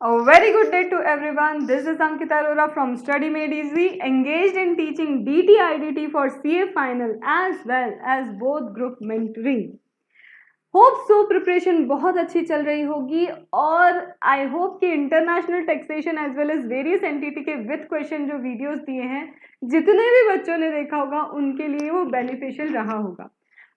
A very good day to everyone. This is Ankita Arora from Study Made Easy, engaged in teaching DT IDT for CA final as well as both group mentoring. Hope so preparation बहुत अच्छी चल रही होगी और I hope कि international taxation as well as various entity के with question जो videos दिए हैं जितने भी बच्चों ने देखा होगा उनके लिए वो बेनिफिशियल रहा होगा।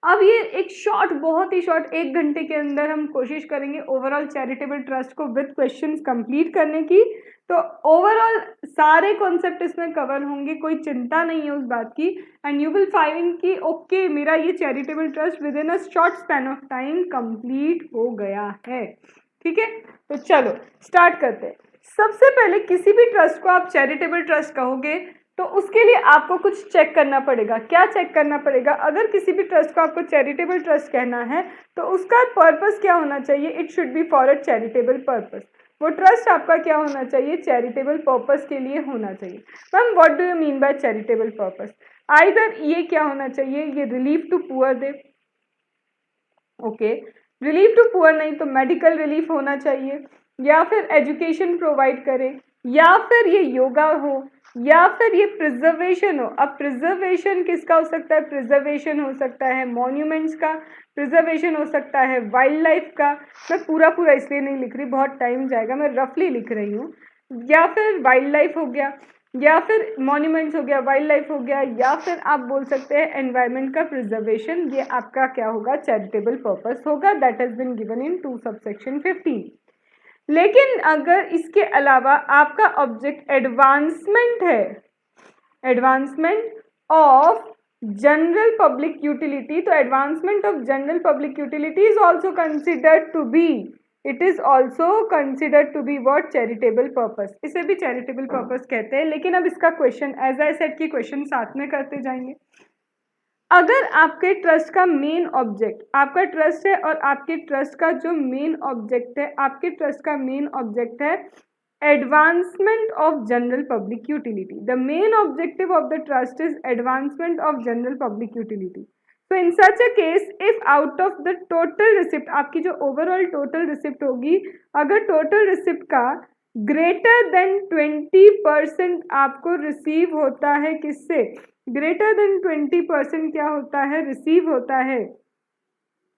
अब ये एक शॉर्ट, बहुत ही शॉर्ट 1 घंटे के अंदर हम कोशिश करेंगे ओवरऑल चैरिटेबल ट्रस्ट को विद क्वेश्चंस कंप्लीट करने की। तो ओवरऑल सारे कॉन्सेप्ट इसमें कवर होंगे, कोई चिंता नहीं है उस बात की। एंड यू विल फाइंड कि ओके मेरा ये charitable trust with in a short span of time complete हो गया है। ठीक है, तो चलो स्टार्ट करते हैं। सबसे पहले किसी भी ट्रस्ट को आप चैरिटेबल ट्रस्ट कहोगे तो उसके लिए आपको कुछ चेक करना पड़ेगा। क्या चेक करना पड़ेगा? अगर किसी भी ट्रस्ट को आपको चैरिटेबल ट्रस्ट कहना है तो उसका पर्पस क्या होना चाहिए? It should B for a charitable purpose. वो ट्रस्ट आपका क्या होना चाहिए? चैरिटेबल पर्पस के लिए होना चाहिए। Ma'am what do you mean by charitable purpose? Either ये क्या होना चाहिए, ये रिलीफ टू पुअर दे, ओके, रिलीफ टू पुअर नहीं तो मेडिकल रिलीफ होना चाहिए, या फिर एजुकेशन प्रोवाइड करे, या फिर ये योगा हो, या फिर ये प्रिजर्वेशन हो। अब प्रिजर्वेशन किसका हो सकता है? प्रिजर्वेशन हो सकता है मॉन्यूमेंट्स का, प्रिजर्वेशन हो सकता है वाइल्ड लाइफ का। मैं पूरा इसलिए नहीं लिख रही, बहुत टाइम जाएगा, मैं रफली लिख रही हूँ। या फिर वाइल्ड लाइफ हो गया, या फिर मॉन्यूमेंट्स हो गया, वाइल्ड लाइफ हो गया, या फिर आप बोल सकते हैं एनवायरनमेंट का प्रिजर्वेशन। ये आपका क्या होगा? चैरिटेबल पर्पस होगा। That has been given in 2 subsection 15। लेकिन अगर इसके अलावा आपका ऑब्जेक्ट एडवांसमेंट है, advancement of general public utility, तो advancement of general public utility is also considered to be, it is also considered to be what? Charitable purpose. इसे भी charitable purpose कहते हैं। लेकिन अब इसका क्वेश्चन एज आई सेड की क्वेश्चन साथ में करते जाएंगे। अगर आपके ट्रस्ट का मेन ऑब्जेक्ट, आपका ट्रस्ट है और आपके ट्रस्ट का जो मेन ऑब्जेक्ट है, आपके ट्रस्ट का मेन ऑब्जेक्ट है advancement of general public utility. The main objective of the trust is advancement of general public utility. So in such a case, if out of the total receipt, आपकी जो overall total receipt होगी, अगर total receipt का greater than 20% आपको receive होता है, किससे? greater than 20% क्या होता है? receive होता है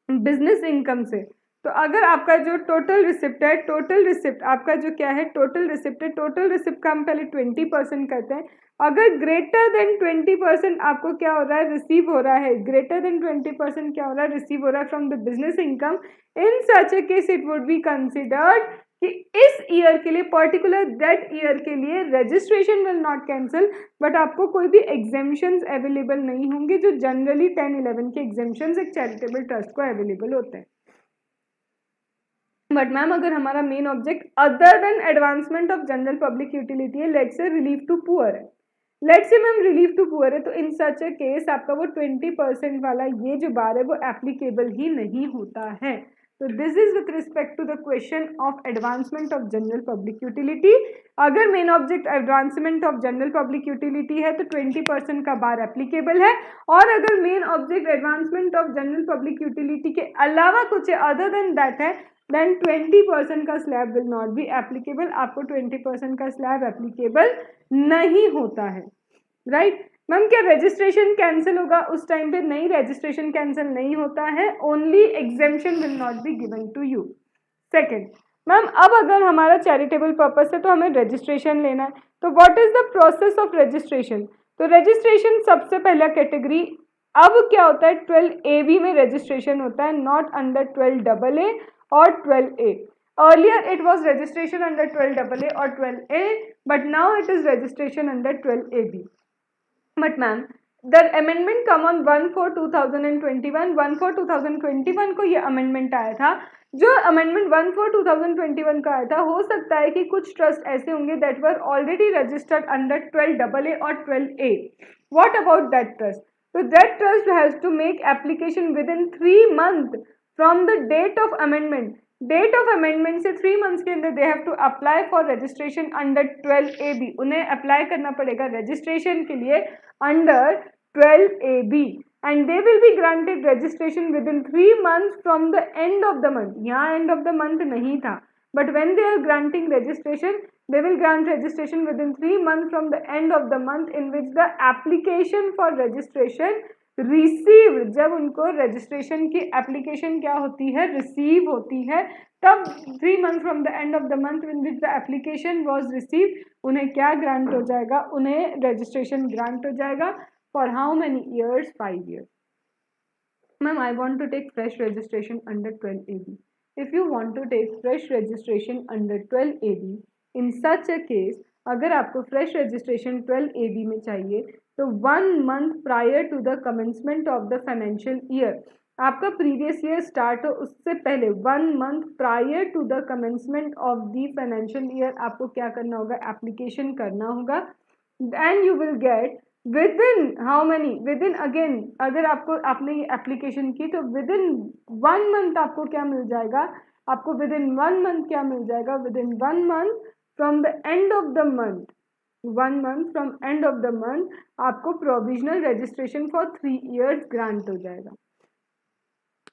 बिजनेस इनकम से। तो अगर आपका जो टोटल रिसिप्ट है, टोटल रिसिप्ट आपका जो क्या है? टोटल रिसिप्ट है। टोटल रिसिप्ट का हम पहले 20% करते हैं। अगर ग्रेटर देन 20% आपको क्या हो रहा है? रिसीव हो रहा है। ग्रेटर देन 20% क्या हो रहा है? रिसीव हो रहा है from the business income. In such a case it would be considered कि इस ईयर के लिए, पर्टिकुलर दैट ईयर के लिए registration will not cancel, but आपको कोई भी एग्जेम्पशंस अवेलेबल नहीं होंगे जो जनरली 10-11 के एग्जेम्पशंस एक चैरिटेबल ट्रस्ट को अवेलेबल होते हैं। बट मैम अगर हमारा main object other than advancement of general public utility है, let's say relief to poor है, let's say ma'am relief to poor है, तो इन सच ए केस आपका वो 20% वाला ये जो बार है वो एप्लीकेबल ही नहीं होता है। तो this is with respect to the question of advancement of general public utility. अगर main object advancement of general public utility है तो 20% का बार एप्लीकेबल है, और अगर main object advancement of general public utility के अलावा कुछ अदर देन दैट है, देन 20% का slab will not be applicable. आपको 20% का स्लैब एप्लीकेबल नहीं होता है, राइट। मैम क्या रजिस्ट्रेशन कैंसिल होगा उस टाइम पे? नहीं, रजिस्ट्रेशन कैंसिल नहीं होता है, only exemption will not be given to you. Second, ma'am अब अगर हमारा चैरिटेबल पर्पस है तो हमें रजिस्ट्रेशन लेना है, तो what is the process of registration? तो रजिस्ट्रेशन सबसे पहला कैटेगरी, अब क्या होता है? 12AB में रजिस्ट्रेशन होता है, not under 12AA or 12A. Earlier it was registration under 12AA or 12A, but now it is registration under 12AB. But ma'am, the amendment come on 1/4/2021, 1/4/2021 को ये amendment आया था। जो amendment 1/4/2021 का आया था, हो सकता है कि कुछ ट्रस्ट ऐसे होंगे that were already registered under 12AA or 12A. What about that trust? So that trust has to make application within 3 months from the date of amendment. Date of amendment से 3 मंथ्स के अंदर they have to apply for registration under 12AB। उन्हें apply करना पड़ेगा registration के लिए under 12AB, and they will be granted registration within 3 months from the end of the month. यहाँ end of the month नहीं था, but when they are granting registration, they will grant registration within 3 months from the end of the month in which the application for registration received. जब उनको registration की application क्या होती है, receive होती है, तब 3 months from the end of the month in which the application was received, उन्हें क्या grant हो जाएगा, उन्हें registration grant हो जाएगा. For how many years? 5 years. Ma'am, I want to take fresh registration under 12 AB. If you want to take fresh registration under 12 AB, in such a case, अगर आपको fresh registration 12 AB में चाहिए तो 1 month prior to the commencement of the financial year, आपका previous year start हो उससे पहले 1 month prior to the commencement of the financial year आपको क्या करना होगा, application करना होगा, and you will get within how many, within again अगर आपको आपने ये एप्लीकेशन की तो within 1 month आपको क्या मिल जाएगा, आपको within 1 month क्या मिल जाएगा, within 1 month from the end of the month, 1 month from end of the month आपको provisional registration for 3 years grant हो जाएगा.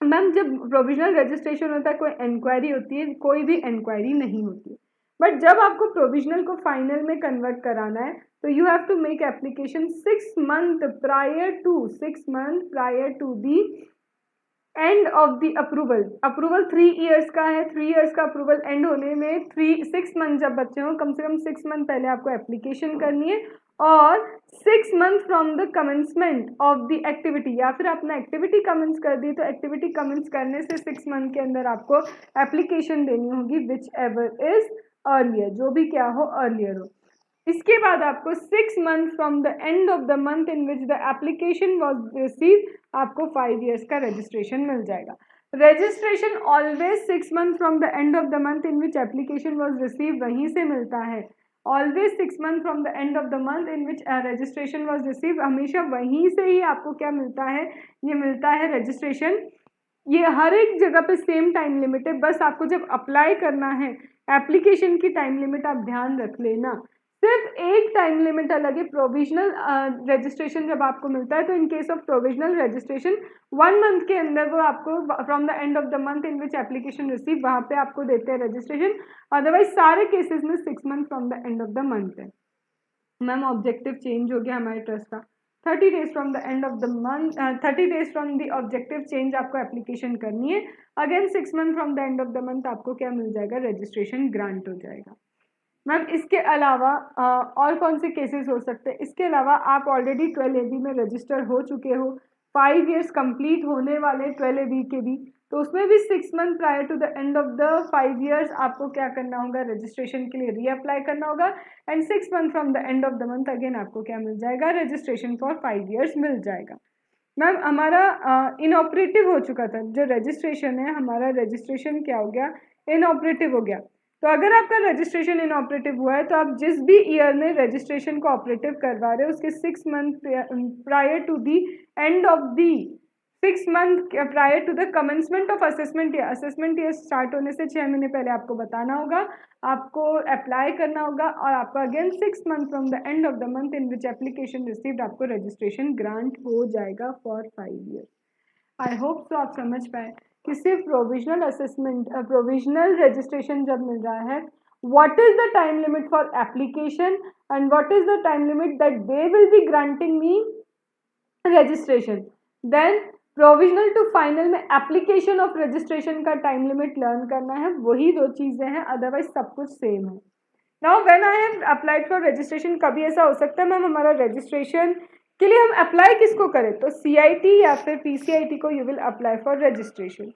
मैम जब प्रोविजनल रजिस्ट्रेशन होता है कोई इंक्वायरी होती है, कोई भी इंक्वायरी नहीं होती है, बट जब आपको प्रोविजनल को फाइनल में कन्वर्ट कराना है तो you have to make application 6 month prior to the end of the approval. Approval 3 years का है, 3 इयर्स का अप्रूवल एंड होने में 6 मंथ जब बच्चे हों, कम से कम 6 मंथ पहले आपको एप्लीकेशन करनी है, और 6 month from the commencement of the activity, या फिर आपने एक्टिविटी कमेंस कर दी तो एक्टिविटी कमेंस करने से 6 मंथ के अंदर आपको एप्लीकेशन देनी होगी, विच एवर इज अर्लियर, जो भी क्या हो अर्लियर हो. इसके बाद आपको 6 month from the end of the month in which the application was receive आपको 5 इयर्स का रजिस्ट्रेशन मिल जाएगा. Registration always 6 month from the end of the month in which application was receive वहीं से मिलता है. Always 6 month from the end of the month in which registration was receive, हमेशा वहीं से ही आपको क्या मिलता है, ये मिलता है रजिस्ट्रेशन. ये हर एक जगह पे सेम टाइम लिमिट है, बस आपको जब अप्लाई करना है एप्लीकेशन की टाइम लिमिट आप ध्यान रख लेना. सिर्फ एक टाइम लिमिट अलग है, प्रोविजनल रजिस्ट्रेशन जब आपको मिलता है तो इन case of provisional registration 1 month के अंदर वो आपको from the end of the month in which application receive वहाँ पे आपको देते हैं रजिस्ट्रेशन. अदरवाइज सारे केसेस में 6 month from the end of the month है. मैम ऑब्जेक्टिव चेंज हो गया हमारे ट्रस्ट का, 30 days from the end of the month, 30 days from the objective change आपको एप्लीकेशन करनी है. Again 6 month from the end of the month आपको क्या मिल जाएगा, रजिस्ट्रेशन ग्रांट हो जाएगा. मैम इसके अलावा और कौन से केसेस हो सकते हैं, इसके अलावा आप ऑलरेडी 12 AB में रजिस्टर हो चुके हो, 5 इयर्स कंप्लीट होने वाले 12 AB के भी, तो उसमें भी 6 month prior to the end of the 5 years आपको क्या करना होगा, रजिस्ट्रेशन के लिए रीअप्लाई करना होगा, and 6 month from the end of the month again आपको क्या मिल जाएगा, रजिस्ट्रेशन फॉर 5 इयर्स मिल जाएगा. मैम हमारा इनऑपरेटिव हो चुका था, जो रजिस्ट्रेशन है हमारा रजिस्ट्रेशन क्या हो गया, इनऑपरेटिव हो गया. तो अगर आपका रजिस्ट्रेशन इनऑपरेटिव हुआ है तो आप जिस भी ईयर में रजिस्ट्रेशन को ऑपरेटिव करवा रहे हो उसके 6 month prior to the end of the 6 month prior to the commencement of assessment year, assessment year start होने से 6 महीने पहले आपको बताना होगा, आपको अप्लाई करना होगा, और आपको again 6 month from the end of the month in which application received आपको रजिस्ट्रेशन ग्रांट हो जाएगा फॉर 5 ईयर. आई होप तो आप समझ पाए कि सिर्फ प्रोविजनल असेसमेंट प्रोविजनल रजिस्ट्रेशन जब मिल रहा है, what is the time limit for application and what is the time limit that they will be granting me registration. Then provisional to final में एप्लीकेशन ऑफ रजिस्ट्रेशन का time limit learn करना है, वही 2 चीज़ें हैं, अदरवाइज सब कुछ same है. Now when I have applied for registration, कभी ऐसा हो सकता है मैम हमारा रजिस्ट्रेशन के लिए हम अप्लाई किसको करें, तो CIT या फिर PCIT को you will apply for registration.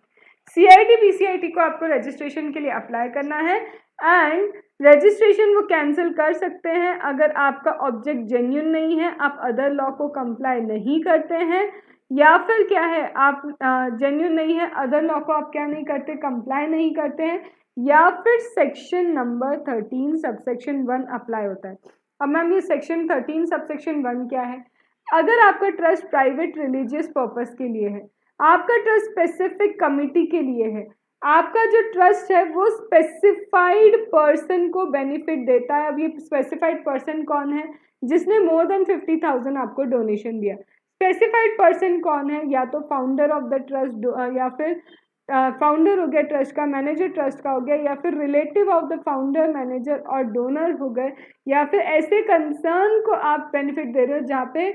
CIT PCIT को आपको रजिस्ट्रेशन के लिए अप्लाई करना है, एंड रजिस्ट्रेशन वो कैंसिल कर सकते हैं अगर आपका ऑब्जेक्ट जेन्युइन नहीं है, आप अदर लॉ को कंप्लाई नहीं करते हैं, या फिर क्या है आप जेन्युइन नहीं है, अदर लॉ को आप क्या नहीं करते, कंप्लाई नहीं करते हैं, या फिर सेक्शन नंबर 13 सबसेक्शन 1 अप्लाई होता है. अब मैम ये सेक्शन 13 सबसेक्शन 1 क्या है, अगर आपका ट्रस्ट प्राइवेट रिलीजियस पर्पस के लिए है, आपका ट्रस्ट स्पेसिफिक कमिटी के लिए है, आपका जो ट्रस्ट है वो स्पेसिफाइड पर्सन को बेनिफिट देता है. अब ये स्पेसिफाइड पर्सन कौन है, जिसने मोर देन 50,000 आपको डोनेशन दिया. स्पेसिफाइड पर्सन कौन है, या तो फाउंडर ऑफ द ट्रस्ट या फिर फाउंडर हो गया ट्रस्ट का, मैनेजर ट्रस्ट का हो गया, या फिर relative of the founder, manager और डोनर हो गए, या फिर ऐसे कंसर्न को आप बेनिफिट दे रहे हो जहाँ पे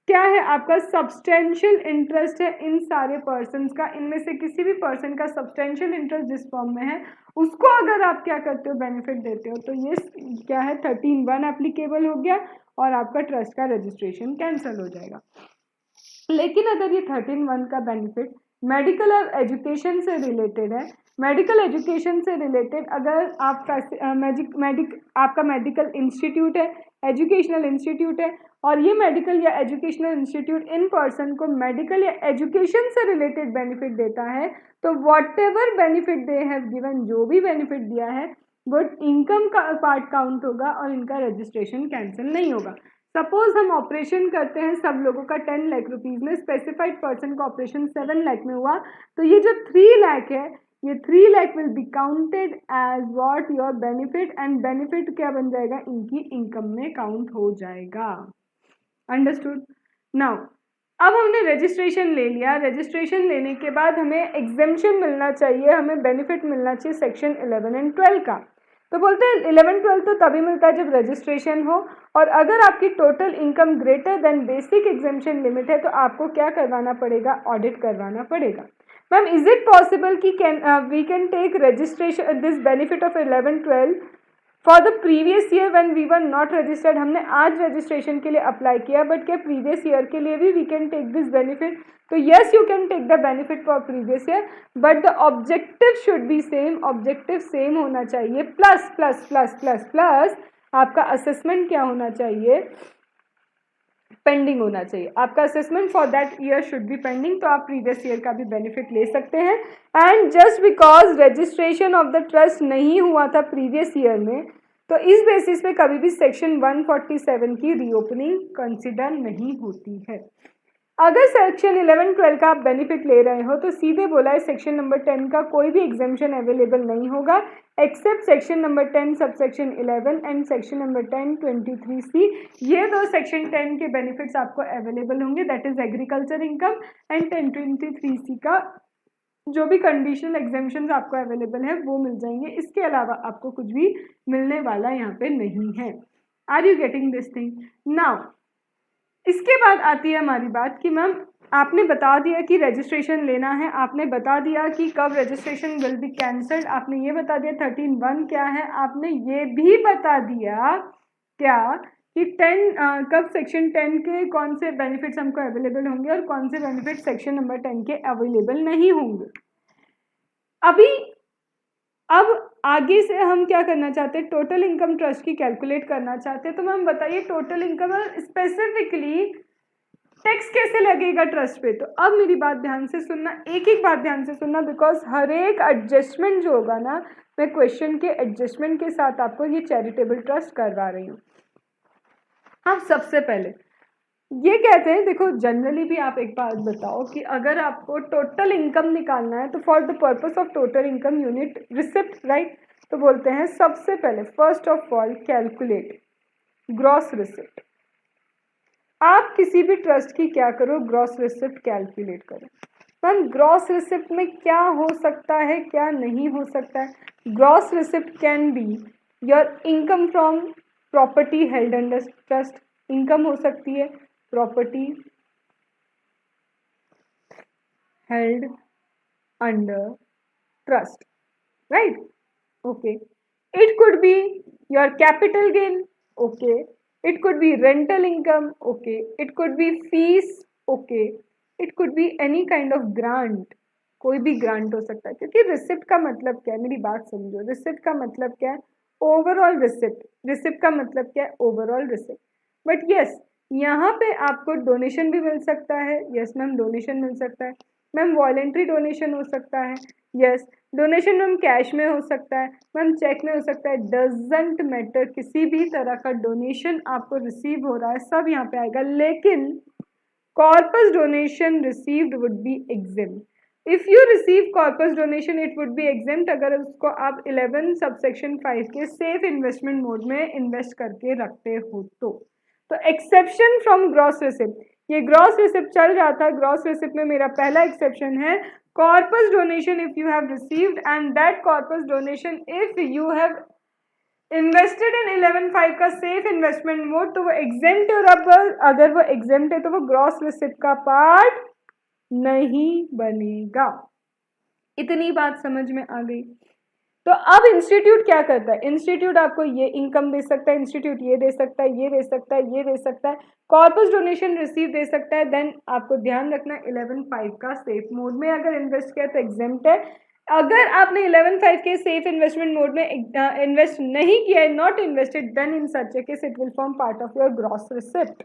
क्या है, आपका सब्सटेंशियल इंटरेस्ट है इन सारे पर्सन्स का, इनमें से किसी भी पर्सन का सब्सटेंशियल इंटरेस्ट जिस फॉर्म में है उसको अगर आप क्या करते हो, बेनिफिट देते हो, तो ये क्या है 13(1) एप्लीकेबल हो गया और आपका ट्रस्ट का रजिस्ट्रेशन कैंसिल हो जाएगा। लेकिन अगर ये 13(1) का बेनिफिट मेडिकल और एजुकेशन से रिलेटेड है, मेडिकल एजुकेशन से रिलेटेड अगर आपका आपका मेडिकल इंस्टीट्यूट है, एजुकेशनल इंस्टीट्यूट है, और ये मेडिकल या एजुकेशनल इंस्टीट्यूट इन पर्सन को मेडिकल या एजुकेशन से रिलेटेड बेनिफिट देता है, तो what ever benefit they have given, जो भी बेनिफिट दिया है वो इनकम का पार्ट काउंट होगा और इनका रजिस्ट्रेशन कैंसिल नहीं होगा। सपोज हम ऑपरेशन करते हैं सब लोगों का 10 लाख रुपीज़ में, स्पेसिफाइड पर्सन का ऑपरेशन 7 लाख में हुआ, तो ये जो 3 लाख है, ये 3 lakh will be counted as what your benefit, and benefit क्या बन जाएगा, इनकी इनकम में काउंट हो जाएगा। अंडरस्टूड। नाउ अब हमने रजिस्ट्रेशन ले लिया, रजिस्ट्रेशन लेने के बाद हमें एग्जेम्पशन मिलना चाहिए, हमें बेनिफिट मिलना चाहिए सेक्शन 11 एंड 12 का। तो बोलते हैं 11-12 तो तभी मिलता है जब रजिस्ट्रेशन हो, और अगर आपकी total income greater than basic exemption limit है तो आपको क्या करवाना पड़ेगा, ऑडिट करवाना पड़ेगा। मैम इज इट पॉसिबल कि we can take registration this benefit of 11-12 for the previous year when we were not registered, हमने आज रजिस्ट्रेशन के लिए अप्लाई किया बट क्या प्रीवियस ईयर के लिए भी we can take this benefit, तो yes you can take the benefit for previous year but the objective should be same, objective same होना चाहिए, plus plus plus plus plus आपका assessment क्या होना चाहिए, पेंडिंग होना चाहिए, आपका assessment for that year should be pending, तो आप प्रीवियस ईयर का भी बेनिफिट ले सकते हैं। And just because registration of the trust नहीं हुआ था प्रीवियस ईयर में, तो इस बेसिस पे कभी भी सेक्शन 147 की रीओपनिंग कंसिडर नहीं होती है। अगर सेक्शन 11-12 का आप बेनिफिट ले रहे हो तो सीधे बोला है सेक्शन नंबर 10 का कोई भी एग्जेम्पशन अवेलेबल नहीं होगा except section number 10 subsection 11 and section number 10 23C, ये दो सेक्शन 10 के बेनिफिट्स आपको अवेलेबल होंगे, that is agriculture income and 1023C का जो भी कंडीशनल एग्जेम्पशन आपको अवेलेबल है वो मिल जाएंगे, इसके अलावा आपको कुछ भी मिलने वाला यहाँ पे नहीं है। Are you getting this thing now? इसके बाद आती है हमारी बात कि मैम आपने बता दिया कि रजिस्ट्रेशन लेना है, आपने बता दिया कि कब रजिस्ट्रेशन विल बी कैंसल्ड, आपने ये बता दिया 13(1) क्या है, आपने ये भी बता दिया क्या कि 10 कब सेक्शन 10 के कौन से बेनिफिट्स हमको अवेलेबल होंगे और कौन से बेनिफिट सेक्शन नंबर 10 के अवेलेबल नहीं होंगे। अभी अब आगे से हम क्या करना चाहते हैं, टोटल इनकम ट्रस्ट की कैलकुलेट करना चाहते हैं, तो मैम बताइए टोटल इनकम स्पेसिफिकली टैक्स कैसे लगेगा ट्रस्ट पे। तो अब मेरी बात ध्यान से सुनना, एक एक बात ध्यान से सुनना, बिकॉज हर एक एडजस्टमेंट जो होगा ना मैं क्वेश्चन के एडजस्टमेंट के साथ आपको ये चैरिटेबल ट्रस्ट करवा रही हूँ। अब सबसे पहले ये कहते हैं, देखो जनरली भी आप एक बात बताओ कि अगर आपको टोटल इनकम निकालना है तो for the purpose of total income unit receipt, right, तो बोलते हैं सबसे पहले first of all calculate gross receipt. आप किसी भी ट्रस्ट की क्या करो, ग्रॉस रिसिप्ट कैलकुलेट करो। मैम ग्रॉस रिसिप्ट में क्या हो सकता है, क्या नहीं हो सकता है? Gross receipt can be your income from property held under trust, income हो सकती है property held under trust, right, okay. It could be your capital gain, okay, it could be rental income, okay, it could be fees, okay, it could be any kind of grant, कोई भी grant हो सकता है, क्योंकि receipt का मतलब क्या है, मेरी बात समझो, रिसिप्ट का मतलब क्या है, ओवरऑल रिसिप्ट, रिसिप्ट का मतलब क्या है, ओवरऑल रिसिप्ट। बट यस यहाँ पे आपको डोनेशन भी मिल सकता है, यस मैम डोनेशन मिल सकता है, मैम वॉलेंट्री डोनेशन हो सकता है, यस डोनेशन मैम कैश में हो सकता है, मैम चेक में हो सकता है, डजंट मैटर, किसी भी तरह का डोनेशन आपको रिसीव हो रहा है सब यहाँ पे आएगा, लेकिन corpus donation received would be exempt. If you receive corpus donation it would be exempt अगर उसको आप 11 सबसेक्शन 5 के सेफ इन्वेस्टमेंट मोड में इन्वेस्ट करके रखते हो तो एक्सेप्शन फ्रॉम ग्रॉस रिसिप्ट, ये ग्रॉस रिसिप्ट चल रहा था, ग्रॉस रिसिप्ट में मेरा पहला एक्सेप्शन है corpus donation if you have received, and that corpus donation if you have invested in 11.5 का सेफ इन्वेस्टमेंट मोड, तो वो एग्जेम्प्ट है, और अब अगर वो एग्जेम्प्ट है तो वो ग्रॉस रिसिप्ट का पार्ट नहीं बनेगा। इतनी बात समझ में आ गई। तो अब इंस्टीट्यूट क्या करता है, इंस्टीट्यूट आपको ये इनकम दे सकता है, इंस्टीट्यूट ये दे सकता है, ये दे सकता है, ये दे सकता है, कॉर्पस डोनेशन रिसीव दे सकता है। देन आपको ध्यान रखना 11.5 का सेफ मोड में अगर इन्वेस्ट किया तो एग्जेम्प्ट है। अगर आपने 11.5 के सेफ इन्वेस्टमेंट मोड में इन्वेस्ट नहीं किया है, not invested, then in such a case it will form part of your gross receipt.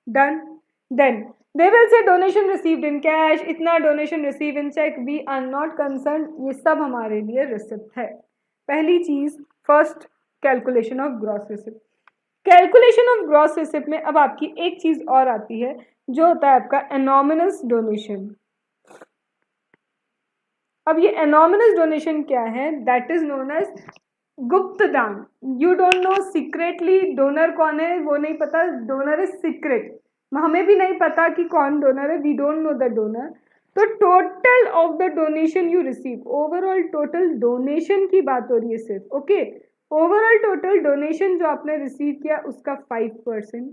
Done. Then they will say donation received in cash, इतना donation received in check, we are not concerned, ये सब हमारे लिए receipt है। पहली चीज first calculation of gross receipt. Calculation of gross receipt में अब आपकी एक चीज और आती है जो होता है आपका एनोमिनस डोनेशन। अब ये एनोमिनस डोनेशन क्या है, दैट इज नोन एज गुप्त दान। You don't know secretly donor कौन है, वो नहीं पता, डोनर इज सीक्रेट, हमें भी नहीं पता कि कौन डोनर है, we don't know the donor. तो total of the donation you receive, overall total donation की बात हो रही है सिर्फ, ओके, ओवरऑल टोटल डोनेशन जो आपने रिसीव किया उसका 5%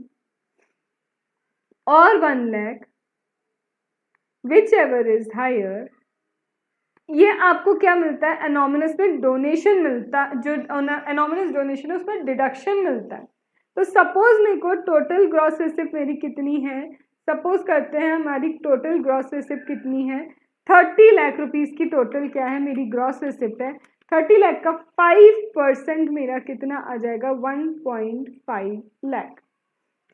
और 1 lakh whichever is higher, ये आपको क्या मिलता है, एनोमिनस में डोनेशन मिलता है, जो एनोमिनस डोनेशन है उसमें डिडक्शन मिलता है। तो सपोज मेरे को टोटल ग्रॉस रिसिप्ट मेरी कितनी है, सपोज करते हैं हमारी टोटल ग्रॉस रिसिप्ट कितनी है, 30 लाख रुपीस की टोटल क्या है मेरी ग्रॉस रिसिप्ट है। 30 लाख का 5% मेरा कितना आ जाएगा, 1.5 लाख,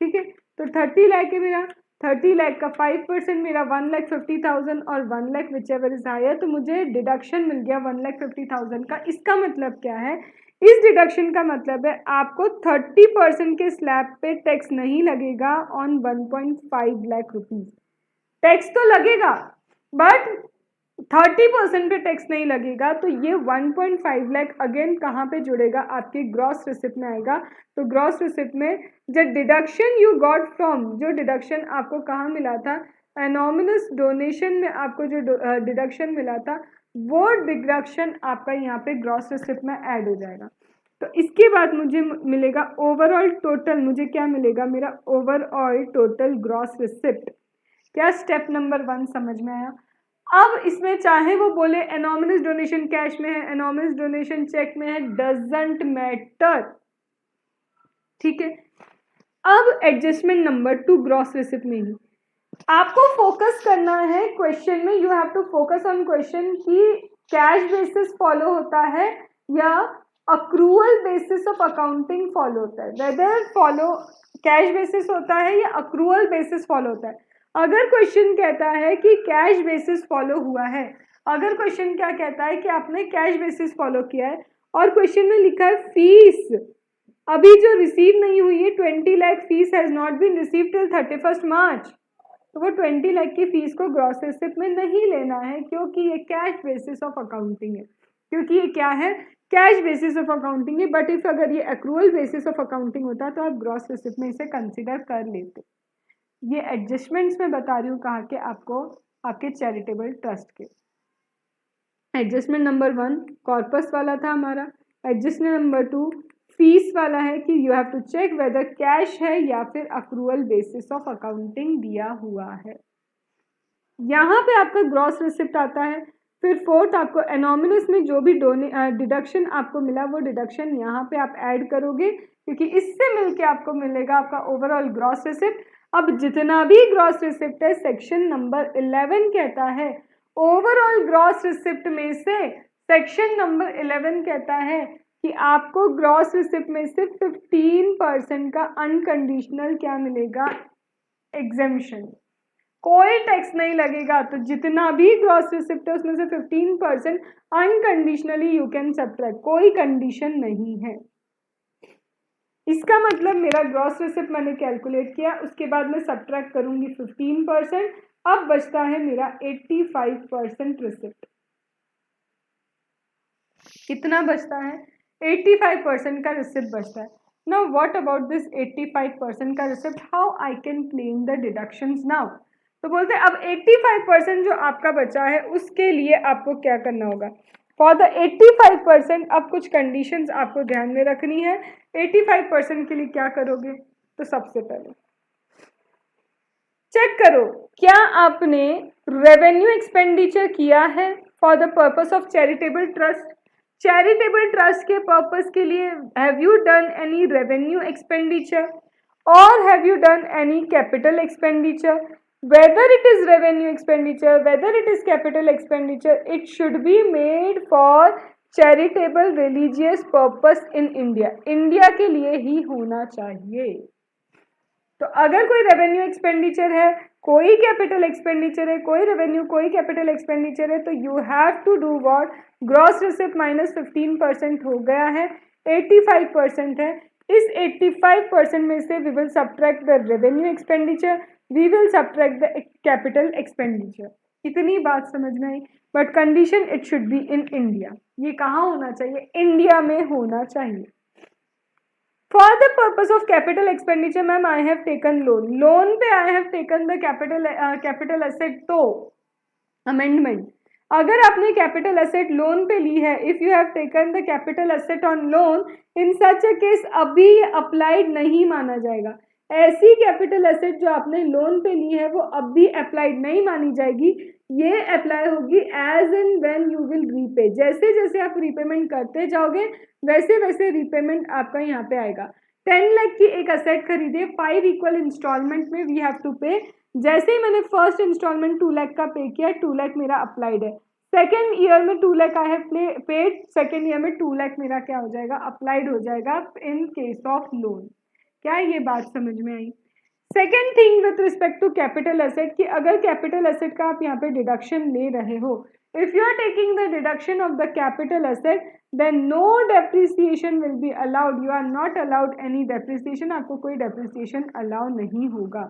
ठीक है। तो 30 लाख है मेरा, 30 लाख का 5% मेरा 1,50,000 और 1 lakh whichever is higher, तो मुझे डिडक्शन मिल गया 1,50,000 का। इसका मतलब क्या है, इस डिडक्शन का मतलब है आपको 30% के स्लैब पे टैक्स नहीं लगेगा ऑन 1.5 लाख रुपीज। टैक्स तो लगेगा बट 30% पे टैक्स नहीं लगेगा। तो ये 1.5 लाख अगेन कहाँ पे जुड़ेगा, आपके ग्रॉस रिसिप्ट में आएगा। तो ग्रॉस रिसिप्ट में जो डिडक्शन यू गॉट फ्रॉम, जो डिडक्शन आपको कहाँ मिला था, एनोमिनस डोनेशन में आपको जो डिडक्शन मिला था, वो डिडक्शन आपका यहाँ पे ग्रॉस रिसिप्ट में ऐड हो जाएगा। तो इसके बाद मुझे मिलेगा ओवरऑल टोटल, मुझे क्या मिलेगा, मेरा ओवरऑल टोटल ग्रॉस रिसिप्ट। क्या स्टेप नंबर 1 समझ में आया। अब इसमें चाहे वो बोले एनोमिनस डोनेशन कैश में है, एनोमिनस डोनेशन चेक में है, डजंट मैटर, ठीक है। अब एडजस्टमेंट नंबर 2 ग्रॉस रिसिप्ट में ही आपको फोकस करना है क्वेश्चन में, you have to focus on question कि कैश बेसिस फॉलो होता है या accrual basis of accounting follow होता है, वेदर फॉलो कैश बेसिस होता है या अक्रूवल बेसिस फॉलो होता है। अगर क्वेश्चन कहता है कि कैश बेसिस फॉलो हुआ है, अगर क्वेश्चन क्या कहता है कि आपने कैश बेसिस फॉलो किया है और क्वेश्चन में लिखा है फीस अभी जो रिसीव नहीं हुई है, 20 lakh fees has not been receive till 31 March, तो वो 20 लाख की फीस को ग्रॉस रिसिप्ट में नहीं लेना है, क्योंकि ये कैश बेसिस ऑफ अकाउंटिंग है, क्योंकि ये क्या है, कैश बेसिस ऑफ अकाउंटिंग है। बट इफ अगर ये एक्रूअल बेसिस ऑफ अकाउंटिंग होता तो आप ग्रॉस रिसिप्ट में इसे कंसिडर कर लेते। ये एडजस्टमेंट्स में बता रही हूँ कहाँ के आपको, आपके चैरिटेबल ट्रस्ट के। एडजस्टमेंट नंबर 1 कॉर्पस वाला था हमारा, एडजस्टमेंट नंबर 2 फीस वाला है कि you have to check whether cash है या फिर अक्रूवल बेसिस ऑफ अकाउंटिंग दिया हुआ है। यहाँ पे आपका ग्रॉस रिसिप्ट आता है। फिर 4th आपको एनोमिनस में जो भी डिडक्शन आपको मिला वो डिडक्शन यहाँ पे आप ऐड करोगे, क्योंकि इससे मिलके आपको मिलेगा आपका ओवरऑल ग्रॉस रिसिप्ट। अब जितना भी ग्रॉस रिसिप्ट है, सेक्शन नंबर 11 कहता है ओवरऑल ग्रॉस रिसिप्ट में से, सेक्शन नंबर 11 कहता है कि आपको ग्रॉस रिसिप्ट में से 15% का अनकंडीशनल क्या मिलेगा, एग्जेम्पशन, कोई टैक्स नहीं लगेगा। तो जितना भी ग्रॉस रिसिप्ट है उसमें से 15% अनकंडीशनली यू कैन सब्ट्रैक्ट, कोई कंडीशन नहीं है। इसका मतलब मेरा ग्रॉस रिसिप्ट मैंने कैलकुलेट किया, उसके बाद मैं सब्ट्रैक्ट करूंगी 15%, अब बचता है मेरा 85% रिसिप्ट। कितना बचता है, 85% का रिसिप्ट बचता है। Now what about this 85% का receipt, how I can claim the deductions now? तो बोलते हैं अब 85% जो आपका बचा है उसके लिए आपको क्या करना होगा। फॉर द 85% अब कुछ कंडीशंस आपको ध्यान में रखनी है। 85% के लिए क्या करोगे, तो सबसे पहले चेक करो क्या आपने रेवेन्यू एक्सपेंडिचर किया है for the purpose of charitable trust. Charitable trust के पर्पस के लिए have you done any revenue expenditure और have you done any capital expenditure. whether it is revenue expenditure, whether it is capital expenditure, it should be made for charitable religious purpose in India। India के लिए ही होना चाहिए। तो अगर कोई revenue expenditure है, कोई कैपिटल एक्सपेंडिचर है, कोई रेवेन्यू कोई कैपिटल एक्सपेंडिचर है, तो you have to do what, gross receipt minus 15% हो गया है, 85% है। इस 85% में से we will subtract the revenue expenditure, we will subtract the capital expenditure. इतनी बात समझ में आई। But condition it should be in India. ये कहाँ होना चाहिए, इंडिया में होना चाहिए। For the purpose of capital expenditure ma'am I have taken loan, loan पे I have taken the capital asset, तो अमेंडमेंट, अगर आपने कैपिटल एसेट लोन पे ली है, if you have taken the capital asset on loan, in such a case अभी applied नहीं माना जाएगा। ऐसी कैपिटल एसेट जो आपने लोन पे ली है वो अब भी अप्लाइड नहीं मानी जाएगी, ये अप्लाई होगी as and when you will repay. जैसे जैसे आप रीपेमेंट करते जाओगे वैसे वैसे रीपेमेंट आपका यहाँ पे आएगा। 10 लाख की एक असेट खरीदे, 5 इक्वल इंस्टॉलमेंट में वी हैव टू पे। जैसे ही मैंने फर्स्ट इंस्टॉलमेंट 2 लाख का पे किया, 2 लाख मेरा अप्लाइड है। सेकेंड ईयर में 2 lakh I have paid, second year में 2 लाख मेरा क्या हो जाएगा, अप्लाइड हो जाएगा इन केस ऑफ लोन। क्या ये बात समझ में आई। Second thing with respect to capital asset, कि अगर कैपिटल एसेट का आप यहाँ पे डिडक्शन ले रहे हो, if you are taking the deduction of the capital asset then no depreciation will be allowed, you are not allowed any depreciation, आपको कोई डेप्रिसिएशन अलाउ नहीं होगा।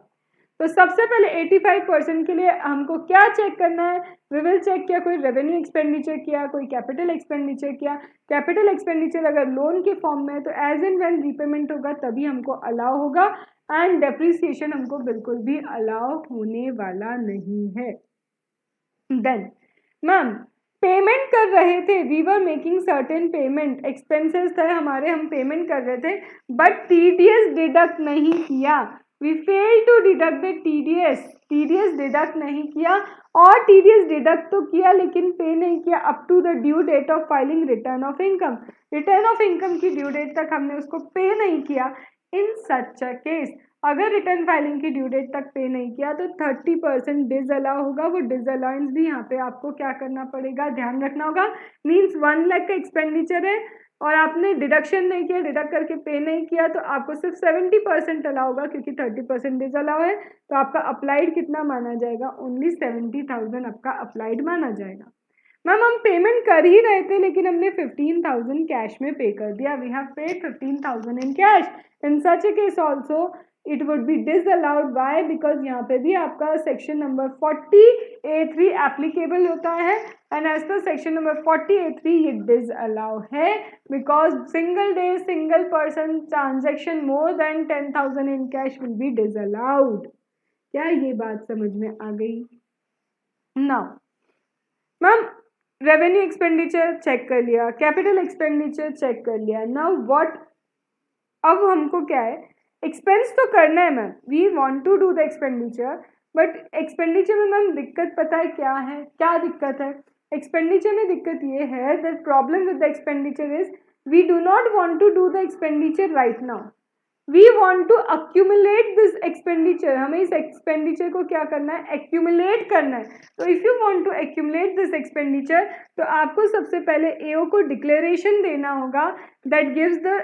तो सबसे पहले 85% के लिए हमको क्या चेक करना है, वी विल चेक किया कोई रेवेन्यू एक्सपेंडिचर किया, कोई कैपिटल एक्सपेंडिचर किया। कैपिटल एक्सपेंडिचर अगर लोन के फॉर्म में है तो एज एंड व्हेन रीपेमेंट होगा तभी हमको अलाउ होगा, एंड डेप्रिसिएशन हमको बिल्कुल भी अलाउ होने वाला नहीं है। देन मैम पेमेंट कर रहे थे, we were making certain payment, expenses थे हमारे, हम पेमेंट कर रहे थे, बट टीडीएस डिडक्ट नहीं किया, we fail to deduct the TDS deduct नहीं किया, और टीडीएस डिडक्ट तो किया लेकिन पे नहीं किया up to the due date of filing return of income. Return of income की ड्यू डेट तक हमने उसको पे नहीं किया। इन सच अ केस अगर रिटर्न फाइलिंग की ड्यू डेट तक पे नहीं किया तो 30% डिसअलाउ होगा। वो डिसअलाउंस भी यहाँ पे आपको क्या करना पड़ेगा, ध्यान रखना होगा। मीन्स 1 लाख का एक्सपेंडिचर है और आपने डिडक्शन नहीं किया, डिडक्ट करके पे नहीं किया, तो आपको सिर्फ 70% अलाउ होगा, क्योंकि 30% डिसअलाउ है। तो आपका अप्लाइड कितना माना जाएगा, ओनली 70,000 आपका अप्लाइड माना जाएगा। मैम हम पेमेंट कर ही रहे थे लेकिन हमने 15,000 कैश में पे कर दिया, we have paid 15,000 in cash. In such a case also it would be disallowed, by because यहाँ पे भी आपका सेक्शन नंबर 40A3 एप्लीकेबल होता है, and as per section number 40A3 ये डिसअलाउ है, because single day single person transaction more than 10,000 in cash will be disallowed. क्या ये बात समझ में आ गई। Now ma'am revenue expenditure check कर लिया, कैपिटल एक्सपेंडिचर चेक कर लिया, नाउ व्हाट, अब हमको क्या है, एक्सपेंस तो करना है ma'am, we want to do the expenditure, but expenditure में मैम दिक्कत पता है क्या है, क्या दिक्कत है एक्सपेंडिचर में, दिक्कत ये है that problem with the expenditure is we do not want to do the expenditure right now, we want to accumulate this expenditure, हमें इस एक्सपेंडिचर को क्या करना है, एक्यूमुलेट करना है। तो if you want to accumulate this expenditure तो आपको सबसे पहले एओ को डिक्लेरेशन देना होगा that gives the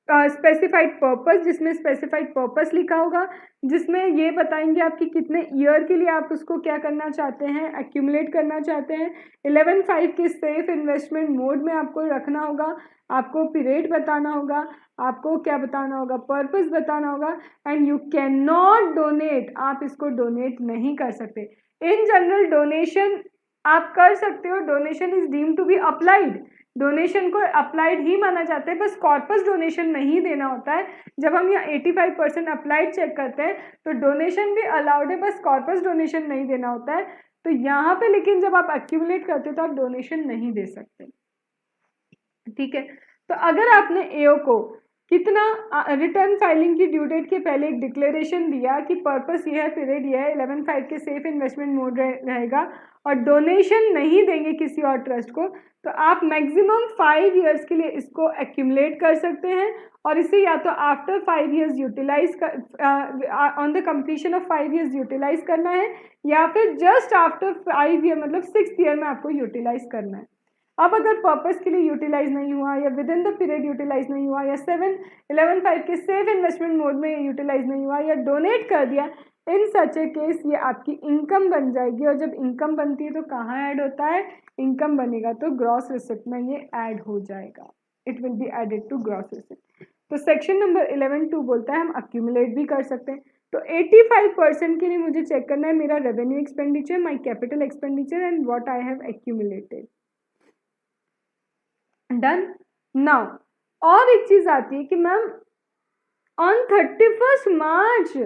specified purpose, जिसमें स्पेसिफाइड पर्पस लिखा होगा, जिसमें ये बताएंगे आपकी कितने ईयर के लिए आप उसको क्या करना चाहते हैं, एक्यूमुलेट करना चाहते हैं। 11/5 के सेफ इन्वेस्टमेंट मोड में आपको रखना होगा, आपको पीरियड बताना होगा, आपको क्या बताना होगा, पर्पस बताना होगा, and you can not donate, आप इसको डोनेट नहीं कर सकते। इन जनरल डोनेशन आप कर सकते हो, donation is deemed to be applied, donation को अप्लाइड ही माना जाता है, बस कॉर्पस डोनेशन नहीं देना होता है। जब हम यहाँ 85% अप्लाइड चेक करते हैं तो डोनेशन भी अलाउड है, बस कॉर्पस डोनेशन नहीं देना होता है। तो यहाँ पे लेकिन जब आप एक्यूमुलेट करते हो तो आप डोनेशन नहीं दे सकते, ठीक है। तो अगर आपने एओ को कितना रिटर्न फाइलिंग की ड्यू डेट के पहले एक डिक्लेरेशन दिया कि पर्पस ये है, पीरियड ये है, 11/5 के सेफ इन्वेस्टमेंट मोड रहेगा और डोनेशन नहीं देंगे किसी और ट्रस्ट को, तो आप मैक्सिमम 5 ईयर्स के लिए इसको एक्यूमुलेट कर सकते हैं और इसे या तो after 5 years utilise on the completion of 5 years utilise करना है या फिर जस्ट आफ्टर 5 ईयर मतलब 6th ईयर में आपको यूटिलाइज करना है। अब अगर पर्पस के लिए यूटिलाइज नहीं हुआ या within the period utilise नहीं हुआ या 7/11/5 के सेफ इन्वेस्टमेंट मोड में यूटिलाइज नहीं हुआ या डोनेट कर दिया, इन सच ए केस ये आपकी इनकम बन जाएगी। और जब इनकम बनती है तो कहाँ ऐड होता है, इनकम बनेगा तो ग्रॉस रिसिप्ट में ये ऐड हो जाएगा, it will be added to gross receipt. तो सेक्शन नंबर 11(2) बोलता है हम अक्यूमुलेट भी कर सकते हैं। तो 85% के लिए मुझे चेक करना है मेरा revenue expenditure, my capital expenditure and what I have accumulated. Done. Now और एक चीज आती है कि ma'am on 31st March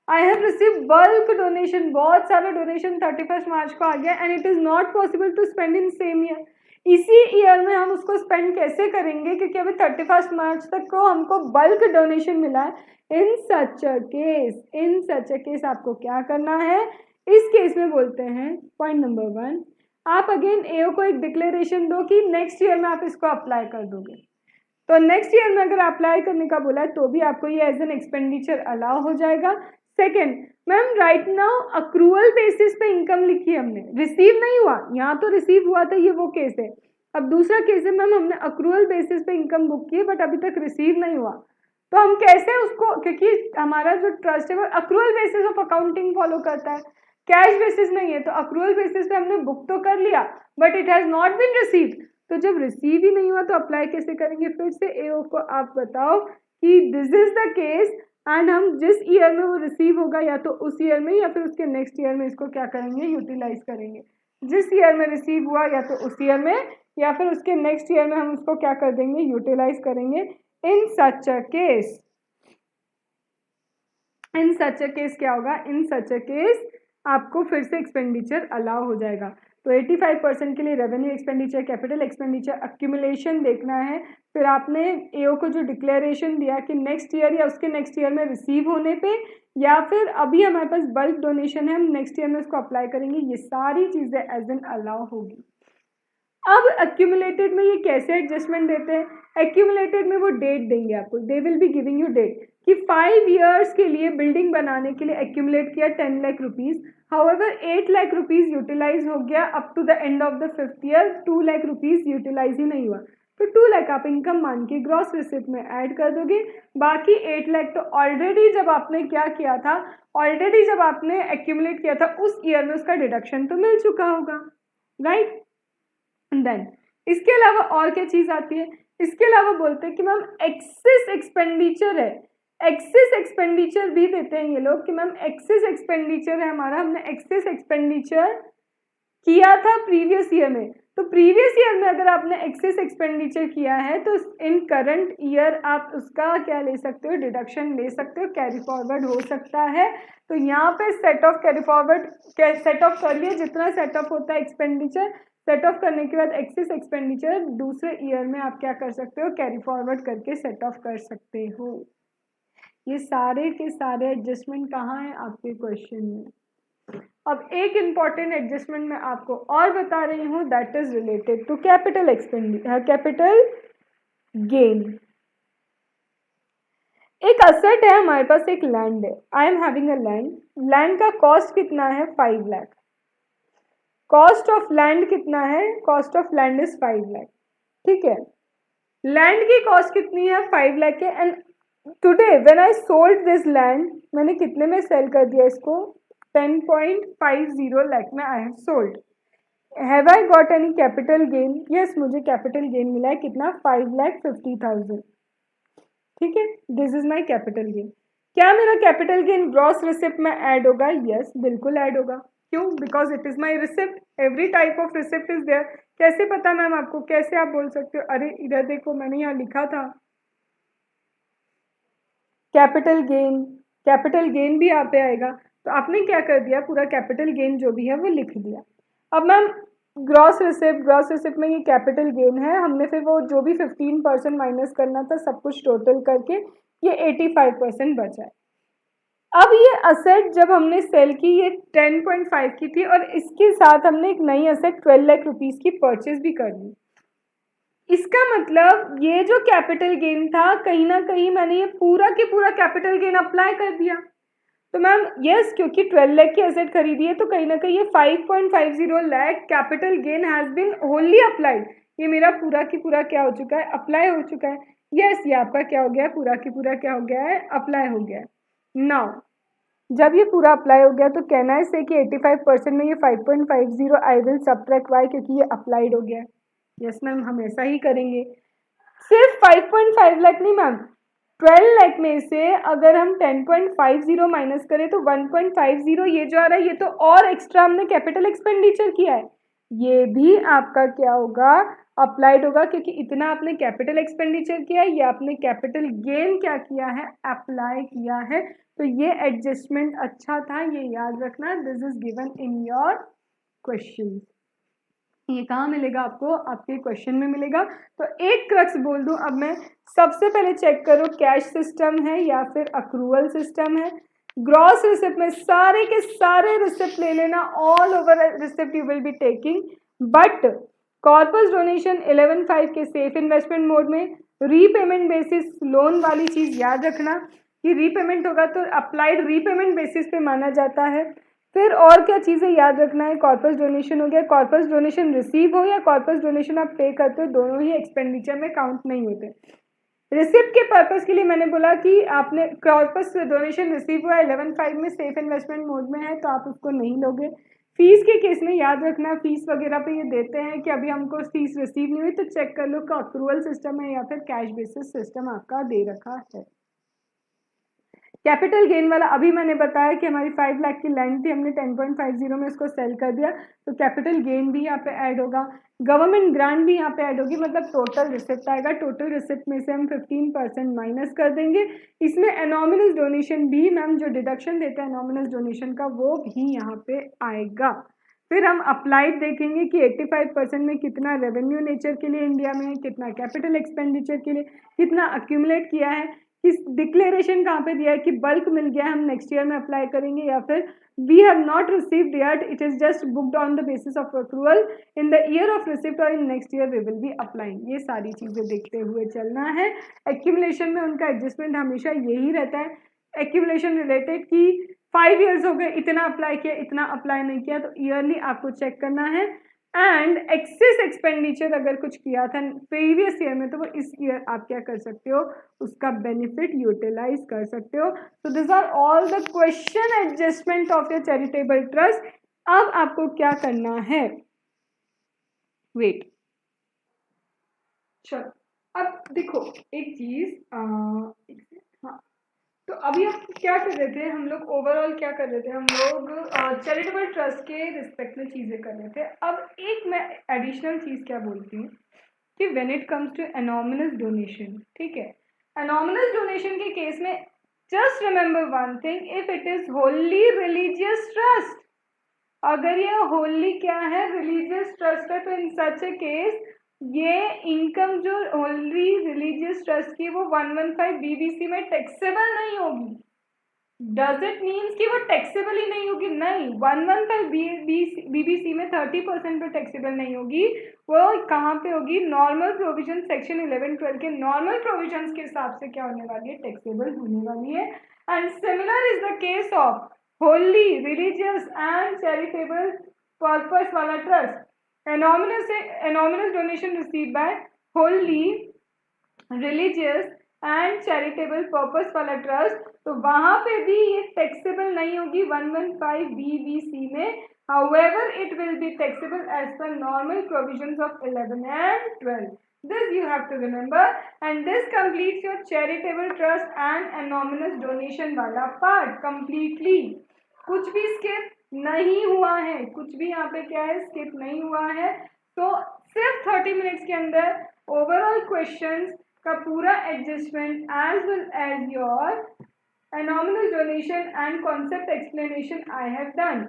I have receive bulk donation, बहुत सारा डोनेशन 31st मार्च को आ गया and it is not possible to spend in same year. इसी ईयर में हम उसको स्पेंड कैसे करेंगे क्योंकि अभी 31st मार्च तक को हमको बल्क डोनेशन मिला है। इन सच अ केस आपको क्या करना है, इस केस में बोलते हैं पॉइंट नंबर 1, आप अगेन एओ को एक डिक्लेरेशन दो कि नेक्स्ट ईयर में आप इसको अप्लाई कर दोगे। तो नेक्स्ट ईयर में अगर अप्लाई करने का बोला है तो भी आपको ये एज एन एक्सपेंडिचर अलाउ हो जाएगा। Second, ma'am right now accrual basis पे इनकम लिखी है हमने, रिसीव नहीं हुआ, यहाँ तो रिसीव हुआ था, ये वो केस है। अब दूसरा केस है मैम हमने अक्रूवल बेसिस पे इनकम बुक की है बट अभी तक रिसीव नहीं हुआ, तो हम कैसे उसको, क्योंकि हमारा जो ट्रस्ट है वो accrual basis of accounting follow करता है, कैश बेसिस नहीं है। तो अक्रूवल बेसिस पे हमने बुक तो कर लिया but it has not been received, तो जब रिसीव ही नहीं हुआ तो अप्लाई कैसे करेंगे। फिर से एओ को आप बताओ कि this is the case and हम जिस ईयर में वो रिसीव होगा या तो उस ईयर में या फिर उसके नेक्स्ट ईयर में इसको क्या करेंगे, यूटिलाइज करेंगे। जिस ईयर में रिसीव हुआ या तो उस ईयर में या फिर उसके नेक्स्ट ईयर में हम उसको क्या कर देंगे, यूटिलाइज करेंगे। इन सच अ केस क्या होगा, इन सच अ केस आपको फिर से एक्सपेंडिचर अलाउ हो जाएगा। तो 85% के लिए revenue expenditure, capital expenditure, accumulation देखना है। फिर आपने एओ को जो डिक्लेरेशन दिया कि नेक्स्ट ईयर या उसके नेक्स्ट ईयर में रिसीव होने पे या फिर अभी हमारे पास बल्क डोनेशन है हम नेक्स्ट ईयर में उसको अप्लाई करेंगे, ये सारी चीज़ें एज एन अलाउ होगी। अब एक्यूमुलेटेड में ये कैसे एडजस्टमेंट देते हैं, एक्यूमुलेटेड में वो डेट देंगे आपको, they will be giving you date कि 5 ईयर्स के लिए बिल्डिंग बनाने के लिए एक्यूमुलेट किया 10 lakh rupees, however 8 lakh rupees utilise हो गया up to the end of the 5th year, 2 lakh rupees utilise ही नहीं हुआ, तो 2 लाख आप इनकम मान के ग्रॉस रिसिप्ट में ऐड कर दोगे। बाकी 8 लाख तो ऑलरेडी जब आपने क्या किया था, ऑलरेडी जब आपने एक्यूमुलेट किया था उस ईयर में उसका डिडक्शन तो मिल चुका होगा, राइट। देन इसके अलावा और क्या चीज आती है, इसके अलावा बोलते हैं कि मैम एक्सेस एक्सपेंडिचर है, एक्सेस एक्सपेंडिचर भी देते हैं ये लोग कि मैम एक्सेस एक्सपेंडिचर है हमारा, हमने एक्सेस एक्सपेंडिचर किया था प्रीवियस ईयर में, तो प्रीवियस ईयर में अगर आपने एक्सेस एक्सपेंडिचर किया है तो इन करंट ईयर आप उसका क्या ले सकते हो, डिडक्शन ले सकते हो, कैरी फॉरवर्ड हो सकता है। तो यहाँ पे set of carry forward set of कर लिए, जितना सेट ऑफ होता है एक्सपेंडिचर, सेट ऑफ करने के बाद एक्सेस एक्सपेंडिचर दूसरे ईयर में आप क्या कर सकते हो, कैरी फॉरवर्ड करके सेट ऑफ कर सकते हो। ये सारे के सारे एडजस्टमेंट कहाँ है आपके क्वेश्चन में। अब एक इम्पॉर्टेंट एडजस्टमेंट मैं आपको और बता रही हूँ, that is related to capital capital gain. एक असेट है हमारे पास, एक लैंड है, I am having a land, land का कॉस्ट कितना है 5 लाख, कॉस्ट ऑफ लैंड कितना है, cost of land is 5 lakh, ठीक है। लैंड की कॉस्ट कितनी है 5 लाख है and today when I sold this land, मैंने कितने में सेल कर दिया इसको, 10.50 लाख में I have sold. Have I got any capital gain, yes मुझे कैपिटल गेन मिला है कितना, 5,50,000, ठीक है, this is my capital gain. क्या मेरा कैपिटल गेन ग्रॉस रिसिप्ट में ऐड होगा, यस बिल्कुल ऐड होगा। क्यों? Because it is my receipt, every type of receipt is there. कैसे पता मैम आपको? कैसे आप बोल सकते हो? अरे इधर देखो, मैंने यहाँ लिखा था कैपिटल गेन, कैपिटल गेन भी यहाँ पे आएगा। तो आपने क्या कर दिया, पूरा कैपिटल गेन जो भी है वो लिख दिया। अब ma'am gross receipt, gross receipt में ये कैपिटल गेन है, हमने फिर वो जो भी 15% माइनस करना था सब कुछ टोटल करके ये 85% बचा है। अब ये असेट जब हमने सेल की, ये 10.5 की थी और इसके साथ हमने एक नई असेट 12 लाख रुपीस की परचेज भी कर ली। इसका मतलब ये जो कैपिटल गेन था, कहीं ना कहीं मैंने ये पूरा के पूरा कैपिटल गेन अप्लाई कर दिया। तो मैम यस, क्योंकि 12 लाख की एसेट खरीदी है तो कहीं ना कहीं ये 5.50 lakh capital gain has been only applied. ये मेरा पूरा की पूरा क्या हो चुका है, अप्लाई हो चुका है। यस, ये आपका क्या हो गया है, पूरा की पूरा क्या हो गया है, अप्लाई हो गया है। नाउ जब ये पूरा अप्लाई हो गया तो कहना है से कि 85% में ये 5.50 आई विल सबट्रैक्ट वाई, क्योंकि ये अप्लाइड हो गया है। यस मैम, हम ऐसा ही करेंगे। सिर्फ 5.5 लाख नहीं मैम, 12 लाख में से अगर हम 10.50 माइनस करें तो 1.50 ये जो आ रहा है, ये तो और एक्स्ट्रा हमने कैपिटल एक्सपेंडिचर किया है, ये भी आपका क्या होगा, अप्लाइड होगा, क्योंकि इतना आपने कैपिटल एक्सपेंडिचर किया है, ये आपने कैपिटल गेन क्या किया है, अप्लाई किया है। तो ये एडजस्टमेंट अच्छा था, ये याद रखना। This is given in your question. ये कहाँ मिलेगा आपको, आपके क्वेश्चन में मिलेगा। तो एक क्रक्स बोल दूं अब मैं, सबसे पहले चेक करो कैश सिस्टम है या फिर अक्रूवल सिस्टम है। ग्रॉस रिसिप्ट में सारे के सारे रिसिप्ट ले लेना, all over receipt you will be taking, but corpus donation 11.5 के सेफ इन्वेस्टमेंट मोड में, रीपेमेंट बेसिस लोन वाली चीज याद रखना कि रीपेमेंट होगा तो अप्लाइड रीपेमेंट बेसिस पे माना जाता है। फिर और क्या चीज़ें याद रखना है, कॉर्पस डोनेशन हो गया, कॉर्पस डोनेशन रिसीव हो या कॉर्पस डोनेशन आप पे करते हो, दोनों ही एक्सपेंडिचर में काउंट नहीं होते। रिसिप्ट के पर्पस के लिए मैंने बोला कि आपने कॉर्पस डोनेशन रिसीव हुआ 11.5 में, सेफ इन्वेस्टमेंट मोड में है तो आप उसको नहीं लोगे। फीस के केस में याद रखना, फीस वगैरह पे ये देते हैं कि अभी हमको फीस रिसीव नहीं हुई तो चेक कर लो कि अक्रूवल सिस्टम है या फिर कैश बेसिस सिस्टम आपका दे रखा है। कैपिटल गेन वाला अभी मैंने बताया कि हमारी 5 लाख की लैंड थी, हमने 10.50 में उसको सेल कर दिया, तो कैपिटल गेन भी यहाँ पे ऐड होगा, गवर्नमेंट ग्रांट भी यहाँ पे ऐड होगी, मतलब टोटल रिसिप्ट आएगा। टोटल रिसिप्ट में से हम 15% माइनस कर देंगे। इसमें एनॉमिनस डोनेशन भी, मैम जो डिडक्शन देते हैं एनॉमिनस डोनेशन का, वो भी यहाँ पे आएगा। फिर हम अप्लाइड देखेंगे कि 85% में कितना रेवेन्यू नेचर के लिए इंडिया में है, कितना कैपिटल एक्सपेंडिचर के लिए, कितना अक्यूमुलेट किया है, किस डिक्लेरेशन कहाँ पे दिया है कि बल्क मिल गया है हम नेक्स्ट ईयर में अप्लाई करेंगे, या फिर we have not received yet, it is just booked on the basis of accrual, in the year of receipt और in next year we will be applying. ये सारी चीज़ें देखते हुए चलना है। एक्यूमुलेशन में उनका एडजस्टमेंट हमेशा यही रहता है, एक्यूमुलेशन रिलेटेड की 5 ईयर्स हो गए, इतना अप्लाई किया, इतना अप्लाई नहीं किया, तो ईयरली आपको चेक करना है। एंड एक्सेस एक्सपेंडिचर अगर कुछ किया था प्रीवियस ईयर में तो वो इस ईयर आप क्या कर सकते हो, उसका बेनिफिट यूटिलाइज कर सकते हो। So this are all the question adjustment of your charitable trust. अब आपको क्या करना है, वेट, चलो अब देखो एक चीज, हाँ, तो अभी हम क्या कर रहे थे, हम लोग ओवरऑल क्या कर रहे थे, हम लोग चैरिटेबल ट्रस्ट के रिस्पेक्ट में चीज़ें कर रहे थे। अब एक मैं एडिशनल चीज़ क्या बोलती हूँ कि when it comes to anonymous donation, ठीक है, एनॉमिनस डोनेशन के केस में just remember one thing, if it is holy religious trust, अगर ये होली क्या है, रिलीजियस ट्रस्ट है, तो इन सच ए केस ये इनकम जो होली रिलीजियस ट्रस्ट की वो 115 बीबीसी में टैक्सेबल नहीं होगी। डज इट मीन्स कि वो टैक्सेबल ही नहीं होगी? नहीं, 115 बीबीसी में 30% पे टैक्सेबल नहीं होगी। वो कहाँ पे होगी? नॉर्मल प्रोविजन सेक्शन 11-12 के नॉर्मल प्रोविजंस के हिसाब से क्या होने वाली है, टैक्सेबल होने वाली है। And similar is the case of holy religious and charitable purpose वाला trust. Anonymous donation receive by holy religious and charitable purpose वाला ट्रस्ट, तो वहां पे भी ये टैक्सेबल नहीं होगी 115 बीबीसी में। However, it will be taxable as per normal provisions of 11 and 12. This you have to remember, and this completes your charitable trust and anonymous donation वाला part completely. कुछ भी skip नहीं हुआ है, कुछ भी यहाँ पे क्या है, स्किप नहीं हुआ है। तो सिर्फ 30 मिनट्स के अंदर ओवरऑल क्वेश्चंस का पूरा adjustment as well as your anonymous donation and concept explanation I have done.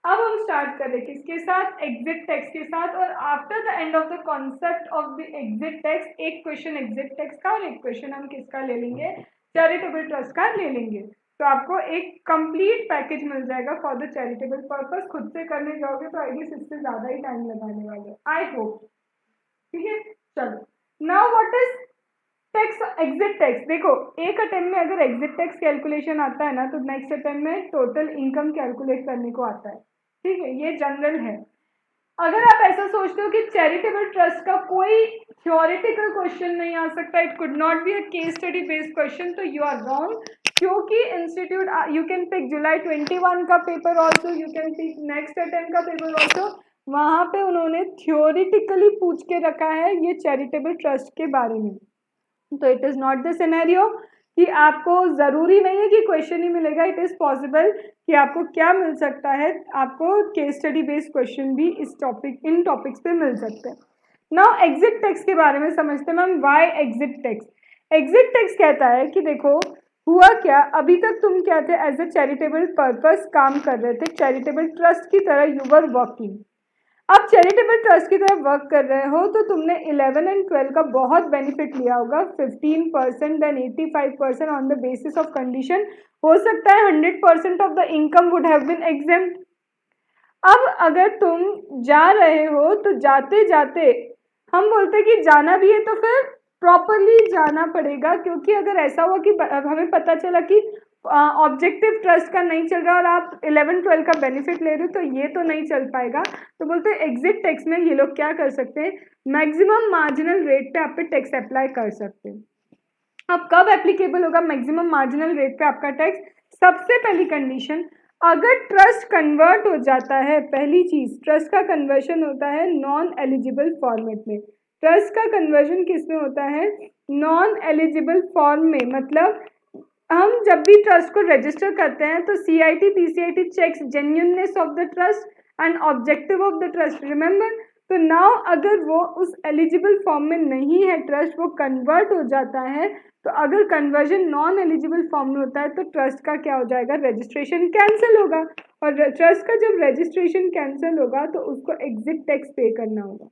अब हम स्टार्ट करें किसके साथ, एग्जिट टेक्स्ट के साथ। और after the end of the concept of the exit text एक क्वेश्चन एग्जिट टेक्स्ट का और एक क्वेश्चन हम किसका ले लेंगे, चैरिटेबल ट्रस्ट का ले लेंगे। तो आपको एक कंप्लीट पैकेज मिल जाएगा फॉर द चैरिटेबल पर्पस। खुद से करने जाओगे तो आई गेस इससे ज्यादा ही टाइम लगाने वाले, आई होप। ठीक है, चलो now what is tax, exit tax. देखो एक अटेम्प्ट में अगर एग्जिट टैक्स कैलकुलेशन आता है ना तो नेक्स्ट अटेम्प्ट में टोटल इनकम कैलकुलेट करने को आता है। ठीक है, ये जनरल है। अगर आप ऐसा सोचते हो कि चैरिटेबल ट्रस्ट का कोई थ्योरेटिकल क्वेश्चन नहीं आ सकता, it could not be a case study based question, तो यू आर रॉन्ग। क्योंकि institute, you can pick July 21 का paper also, you can pick next attempt का पेपर ऑल्सो, वहां पे उन्होंने थ्योरेटिकली पूछ के रखा है ये चैरिटेबल ट्रस्ट के बारे में। तो it is not the scenario कि आपको जरूरी नहीं है कि क्वेश्चन ही मिलेगा। इट इज पॉसिबल कि आपको क्या मिल सकता है, आपको केस स्टडी बेस्ड क्वेश्चन भी इस टॉपिक, इन टॉपिक्स पे मिल सकते हैं। नाउ एग्जिट टैक्स के बारे में समझते हैं ma'am. Why exit tax? Exit tax कहता है कि देखो हुआ क्या, अभी तक तुम क्या थे, एज ए चैरिटेबल पर्पस काम कर रहे थे, चैरिटेबल ट्रस्ट की तरह यू वर वर्किंग। अब चैरिटेबल ट्रस्ट की तरह वर्क कर रहे हो तो तुमने 11 एंड 12 का बहुत बेनिफिट लिया होगा, 15% then 85% on the basis of condition. हो सकता है 100% of the income would have been exempt. अब अगर तुम जा रहे हो तो जाते जाते हम बोलते कि जाना भी है तो फिर प्रॉपरली जाना पड़ेगा, क्योंकि अगर ऐसा हुआ कि हमें पता चला कि ऑब्जेक्टिव ट्रस्ट का नहीं चल रहा और आप 11-12 का बेनिफिट ले रहे हो तो ये तो नहीं चल पाएगा। तो बोलते हैं एग्जिट टैक्स में ये लोग क्या कर सकते हैं, मैक्सिमम मार्जिनल रेट पे आप पे टैक्स अप्लाई कर सकते हैं। अब कब एप्लीकेबल होगा मैक्सिमम मार्जिनल रेट पे आपका टैक्स? सबसे पहली कंडीशन, अगर ट्रस्ट कन्वर्ट हो जाता है, पहली चीज ट्रस्ट का कन्वर्शन होता है नॉन एलिजिबल फॉर्मेट में। ट्रस्ट का कन्वर्जन किस में होता है? नॉन एलिजिबल फॉर्म में। मतलब हम जब भी ट्रस्ट को रजिस्टर करते हैं तो CIT PCIT checks genuineness of the trust and objective of the trust, remember. तो नाउ अगर वो उस एलिजिबल फॉर्म में नहीं है ट्रस्ट, वो कन्वर्ट हो जाता है, तो अगर कन्वर्जन नॉन एलिजिबल फॉर्म में होता है तो ट्रस्ट का क्या हो जाएगा, रजिस्ट्रेशन कैंसिल होगा। और ट्रस्ट का जब रजिस्ट्रेशन कैंसिल होगा तो उसको एग्जिट टैक्स पे करना होगा।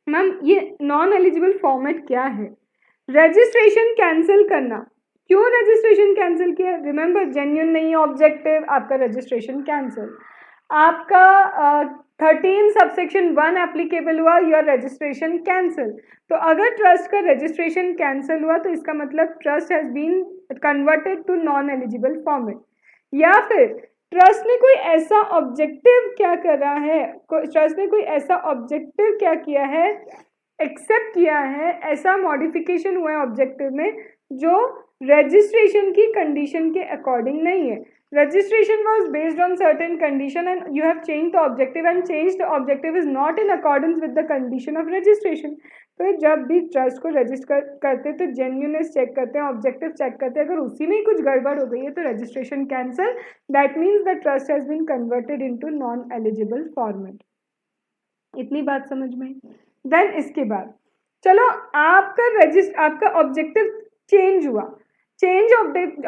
मैम ये नॉन एलिजिबल फॉर्मेट क्या है? रजिस्ट्रेशन कैंसिल करना। क्यों रजिस्ट्रेशन कैंसिल किया? रिमेंबर जेन्युइन नहीं है ऑब्जेक्टिव, आपका रजिस्ट्रेशन कैंसिल। आपका 13 सबसेक्शन 1 एप्लीकेबल हुआ, योर रजिस्ट्रेशन कैंसिल। तो अगर ट्रस्ट का रजिस्ट्रेशन कैंसिल हुआ तो इसका मतलब trust has been converted to non eligible format. या फिर ट्रस्ट ने कोई ऐसा ऑब्जेक्टिव क्या कर रहा है, ट्रस्ट ने कोई ऐसा ऑब्जेक्टिव क्या किया है, एक्सेप्ट किया है, ऐसा मॉडिफिकेशन हुआ है ऑब्जेक्टिव में जो रजिस्ट्रेशन की कंडीशन के अकॉर्डिंग नहीं है। Registration was based on certain condition and you have change the objective and change the objective is not in accordance with the condition of registration. तो जब भी ट्रस्ट को रजिस्टर करते तो जेन्युइननेस चेक करते हैं, ऑब्जेक्टिव चेक करते हैं, अगर उसी में ही कुछ गड़बड़ हो गई है तो registration cancel, that means the trust has been converted into non eligible format. इतनी बात समझ में? देन इसके बाद चलो आपका ऑब्जेक्टिव चेंज हुआ, चेंज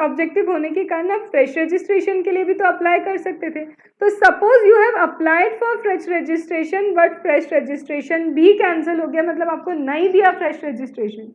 ऑब्जेक्टिव होने के कारण आप फ्रेश रजिस्ट्रेशन के लिए भी तो अप्लाई कर सकते थे। तो suppose you have applied for fresh registration but fresh registration भी कैंसिल हो गया, मतलब आपको नहीं दिया फ्रेश रजिस्ट्रेशन।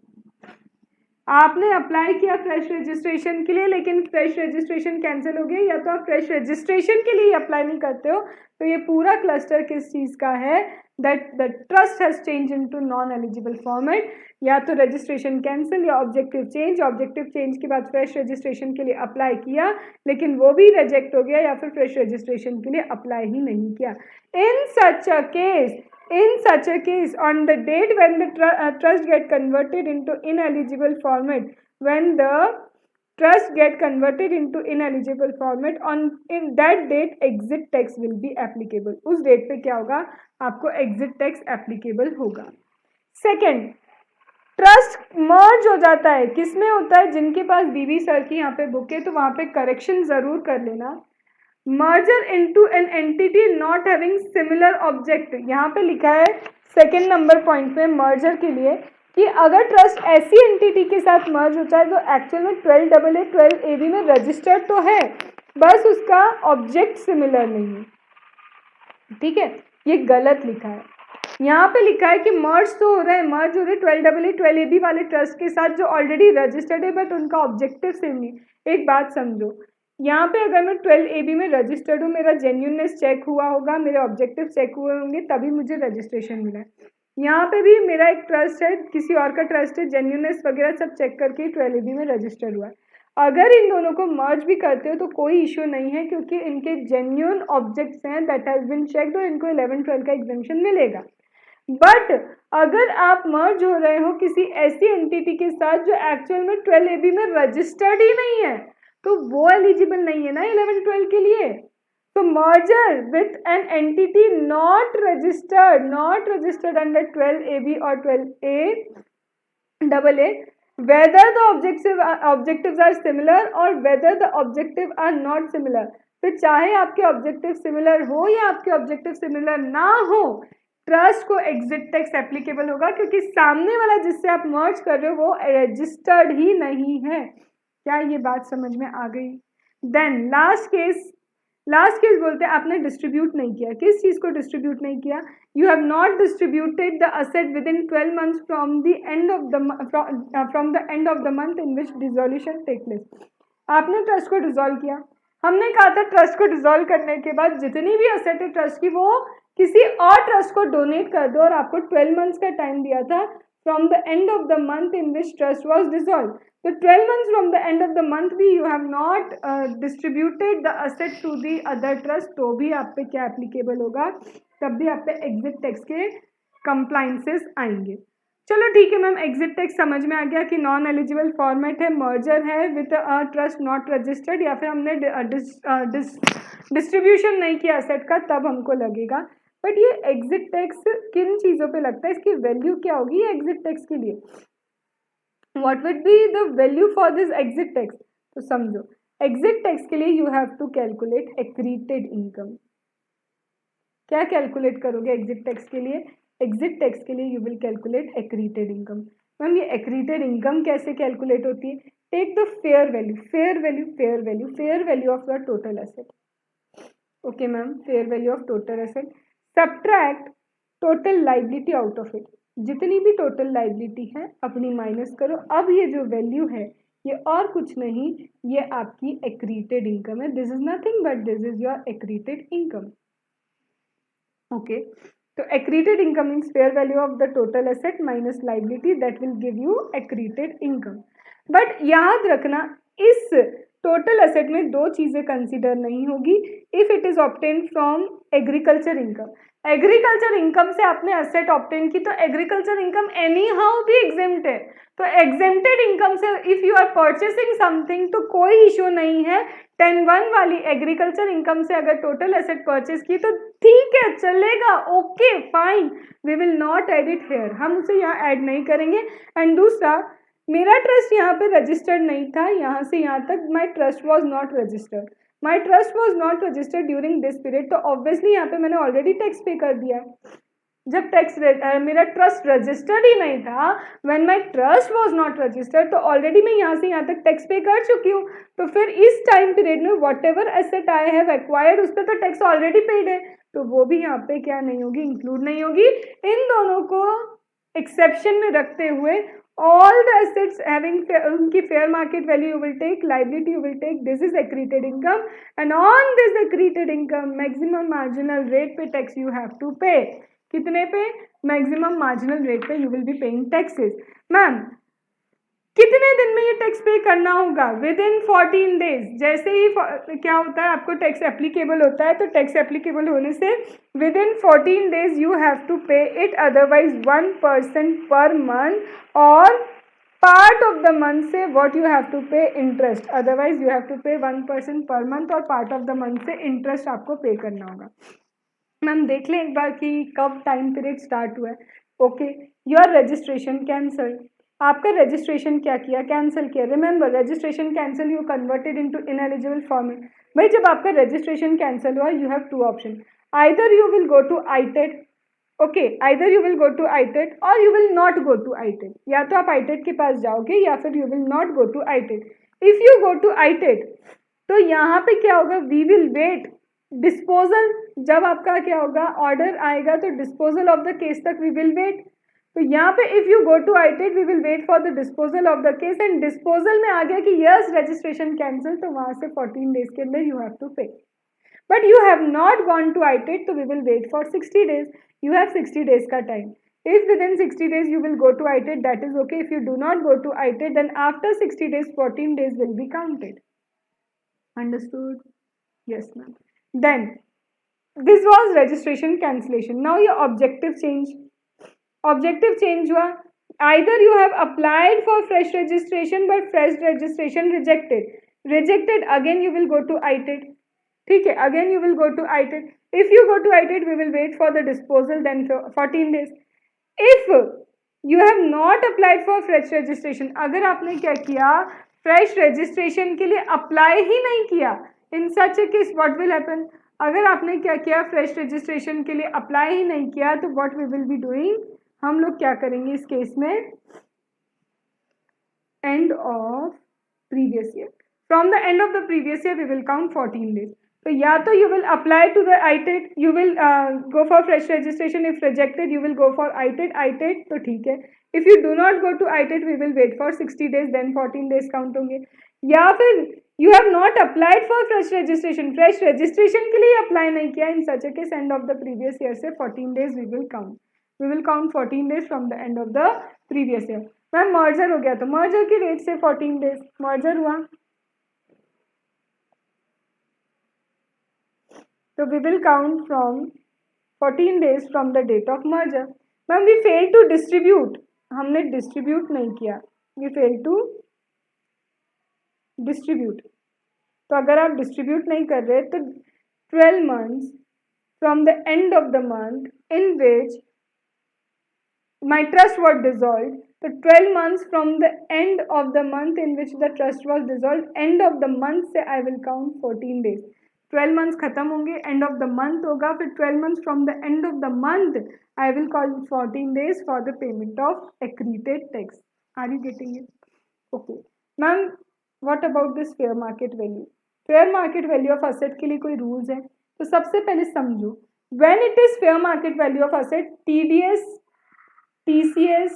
आपने अप्लाई किया फ्रेश रजिस्ट्रेशन के लिए लेकिन फ्रेश रजिस्ट्रेशन कैंसिल हो गया, या तो आप फ्रेश रजिस्ट्रेशन के लिए अप्लाई नहीं करते हो। तो ये पूरा क्लस्टर किस चीज़ का है, that the trust has change into non eligible format. या तो रजिस्ट्रेशन कैंसिल या ऑब्जेक्टिव चेंज, ऑब्जेक्टिव चेंज के बाद फ्रेश रजिस्ट्रेशन के लिए अप्लाई किया लेकिन वो भी रिजेक्ट हो गया, या फिर फ्रेश रजिस्ट्रेशन के लिए अप्लाई ही नहीं किया। In such a case, on the date when the trust get converted into ineligible format, when the trust get converted into ineligible format, on in that date exit tax will be applicable। उस date पे क्या होगा, आपको exit tax applicable होगा। Second, trust मर्ज हो जाता है, किसमें होता है, जिनके पास बीबी सर की यहाँ पे बुक है तो वहाँ पे करेक्शन जरूर कर लेना। Merger into an entity not having similar object. यहाँ पे लिखा है सेकेंड नंबर पॉइंट में मर्जर के लिए कि अगर ट्रस्ट ऐसी एंटिटी के साथ मर्ज होता है तो एक्चुअल में 12AA 12AB में रजिस्टर्ड तो है, बस उसका ऑब्जेक्ट सिमिलर नहीं है। ठीक है, ये गलत लिखा है। यहाँ पे लिखा है कि मर्ज तो हो रहा है, मर्ज हो रहे 12AA 12AB वाले ट्रस्ट के साथ जो ऑलरेडी रजिस्टर्ड है, बट उनका ऑब्जेक्टिव सेम नहीं। एक बात समझो, यहाँ पे अगर मैं 12AB में रजिस्टर्ड हूँ, मेरा जेन्यूननेस चेक हुआ होगा, मेरे ऑब्जेक्टिव चेक हुए होंगे, तभी मुझे रजिस्ट्रेशन मिला है। यहाँ पे भी मेरा एक ट्रस्ट है, किसी और का ट्रस्ट है, जेन्यूननेस वगैरह सब चेक करके 12AB में रजिस्टर्ड हुआ है। अगर इन दोनों को मर्ज भी करते हो तो कोई इश्यू नहीं है, क्योंकि इनके जेन्यून ऑब्जेक्ट्स हैं, दैट हैज बीन चेक्ड, और इनको 11-12 का एग्जामिशन मिलेगा। बट अगर आप मर्ज हो रहे हो किसी ऐसी एंटिटी के साथ जो एक्चुअल में 12AB में रजिस्टर्ड ही नहीं है, तो वो एलिजिबल नहीं है ना 11-12 के लिए। तो merger with an entity not registered under 12AB और 12AA, whether the objectives are similar or whether the objective are not similar, तो चाहे आपके ऑब्जेक्टिव सिमिलर हो या आपके ऑब्जेक्टिव सिमिलर ना हो, ट्रस्ट को एग्जिट टैक्स एप्लीकेबल होगा, क्योंकि सामने वाला जिससे आप मर्ज कर रहे हो वो रजिस्टर्ड ही नहीं है। क्या ये बात समझ में आ गई? देन लास्ट केस बोलते हैं आपने डिस्ट्रीब्यूट नहीं किया। किस चीज़ को डिस्ट्रीब्यूट नहीं किया? You have not distributed the asset within 12 months from the end of the month in which dissolution take place. आपने ट्रस्ट को डिसॉल्व किया, हमने कहा था ट्रस्ट को डिसॉल्व करने के बाद जितनी भी असेट है ट्रस्ट की वो किसी और ट्रस्ट को डोनेट कर दो, और आपको 12 मंथ्स का टाइम दिया था from the end of the month in which trust was dissolve. तो 12 months from the end of the month भी you have not distributed the asset to the other trust, तो भी आप पे क्या एप्लीकेबल होगा? तब भी आप पे एग्जिट टैक्स के कंप्लाइंसेस आएंगे। चलो ठीक है मैम, एग्जिट टैक्स समझ में आ गया कि नॉन एलिजिबल फॉर्मेट है, मर्जर है विद ट्रस्ट नॉट रजिस्टर्ड, या फिर हमने डिस्ट्रीब्यूशन नहीं किया असेट का तब हमको लगेगा। बट ये एग्जिट टैक्स किन चीज़ों पे लगता है, इसकी वैल्यू क्या होगी एग्जिट टैक्स के लिए? What would be the value for this exit tax? तो समझो, exit tax के लिए you have to calculate accreted income। क्या कैलकुलेट करोगे exit tax के लिए? exit tax के लिए you will calculate accreted income। Ma'am ये accreted income कैसे कैलकुलेट होती है? Take the fair value of the total asset। Okay ma'am, fair value of total asset, subtract total liability out of it। जितनी भी total liability है अपनी minus करो। अब ये जो वैल्यू है ये और कुछ नहीं, ये आपकी एक्रीटेड इनकम है। This is nothing but this is your accreted income. Okay, तो accreted income means fair value of the total asset minus liability, that will give you accreted income. But याद रखना इस टोटल एसेट में दो चीज़ें consider नहीं होगी if it is obtain from agriculture income. Agriculture income से आपने एसेट ऑब्टेन की तो एग्रीकल्चर इनकम एनी हाउ भी एग्जेम्प्ट है। तो एग्जेम्प्टेड इनकम से if you are purchasing something तो कोई इशू नहीं है। 10(1) वाली एग्रीकल्चर इनकम से अगर टोटल एसेट परचेस की तो ठीक है, चलेगा, okay fine, we will not add it here, हम उसे यहाँ ऐड नहीं करेंगे। एंड दूसरा, मेरा ट्रस्ट यहाँ पे रजिस्टर्ड नहीं था, यहाँ से यहाँ तक my trust was not registered, my trust was not registered during this period, तो ऑब्वियसली यहाँ पे मैंने ऑलरेडी टैक्स पे कर दिया। जब मेरा ट्रस्ट रजिस्टर्ड ही नहीं था, when my trust was not registered, तो ऑलरेडी मैं यहाँ से यहाँ तक टैक्स पे कर चुकी हूँ। तो फिर इस टाइम पीरियड में what ever asset I have acquired उस पर तो टैक्स ऑलरेडी पेड है, तो वो भी यहाँ पे क्या नहीं होगी, इंक्लूड नहीं होगी। इन दोनों को एक्सेप्शन में रखते हुए all the assets having उनकी fair market value you will take, liability you will take, this is accreted income, and on this accreted income maximum marginal rate पे tax you have to pay। कितने पे? maximum marginal rate पे you will be paying taxes। Ma'am कितने दिन में ये tax पे करना होगा? With in 14 days. जैसे ही क्या होता है आपको टैक्स एप्लीकेबल होता है, तो टैक्स एप्लीकेबल होने से within 14 days you have to pay it, otherwise 1% per month और पार्ट ऑफ द मंथ से what you have to pay interest, otherwise you have to pay 1% per month और part of the month से interest आपको pay करना होगा। Ma'am देख लें एक बार कि कब टाइम पीरियड स्टार्ट हुआ है। ओके, योर रजिस्ट्रेशन कैंसल, आपका रजिस्ट्रेशन क्या किया, कैंसिल किया. Remember registration cancel you converted into ineligible format. भाई जब आपका रजिस्ट्रेशन कैंसिल हुआ you have two option, either you will go to ITAT, okay, either you will go to ITAT और you will not go to ITAT. या तो आप ITAT के पास जाओगे या फिर you will not go to ITAT. If you go to ITAT तो यहाँ पे क्या होगा, वी विल वेट डिस्पोजल. जब आपका क्या होगा, ऑर्डर आएगा तो डिस्पोजल ऑफ द केस तक वी विल वेट. तो यहाँ पे if you go to ITAT we will wait for the disposal of the case, and disposal में आ गया कि यस रजिस्ट्रेशन कैंसिल, तो वहां से 14 डेज के अंदर you have to pay. But you have not gone to ITAT तो we will wait for 60 days. You have 60 days का time. If within 60 days you will go to ITET, that is okay. If you do not go to ITET, then after 60 days, 14 days will be counted. Understood? Yes, ma'am. Then, this was registration cancellation. Now your objective change. Objective change हुआ. Either you have applied for fresh registration, but fresh registration rejected. Rejected, again you will go to ITET. ठीक है, again you will go to ITET. If you go to ITET, we will wait for the disposal, then 14 days. If you have not applied for fresh registration, अगर आपने क्या किया, fresh registration के लिए apply ही नहीं किया, in such a case what will happen? अगर आपने क्या किया, fresh registration के लिए apply ही नहीं किया, तो what we will be doing? हम लोग क्या करेंगे इस केस में, end of previous year. From the end of the previous year, we will count 14 days. तो या तो you will apply to the ITET, you will go for fresh registration. If rejected, you will go for ITET. ITET तो ठीक है. If you do not go to ITET, we will wait for 60 days, then 14 days count होंगे. या फिर you have not applied for fresh registration, fresh registration के लिए apply नहीं किया, in such a case end of the previous year से 14 days we will count. We will count 14 days from the end of the previous year. Ma'am merger हो गया तो merger की rate से 14 days merger हुआ, so we will count from 14 days from the date of merger. Ma'am we failed to distribute, हमने distribute नहीं किया, we failed to distribute. तो अगर आप distribute नहीं कर रहे तो 12 months from the end of the month in which my trust was dissolved, so 12 months from the end of the month in which the trust was dissolved, end of the month से I will count 14 days. 12 months खत्म होंगे, end of the month होगा, फिर 12 months from the end of the month I will call 14 days for the payment of accreted tax. Are you getting it? Okay. Ma'am, what about this fair market value? Fair market value of asset के लिए कोई rules है? तो सबसे पहले समझो, when it is fair market value of asset, TDS, TCS,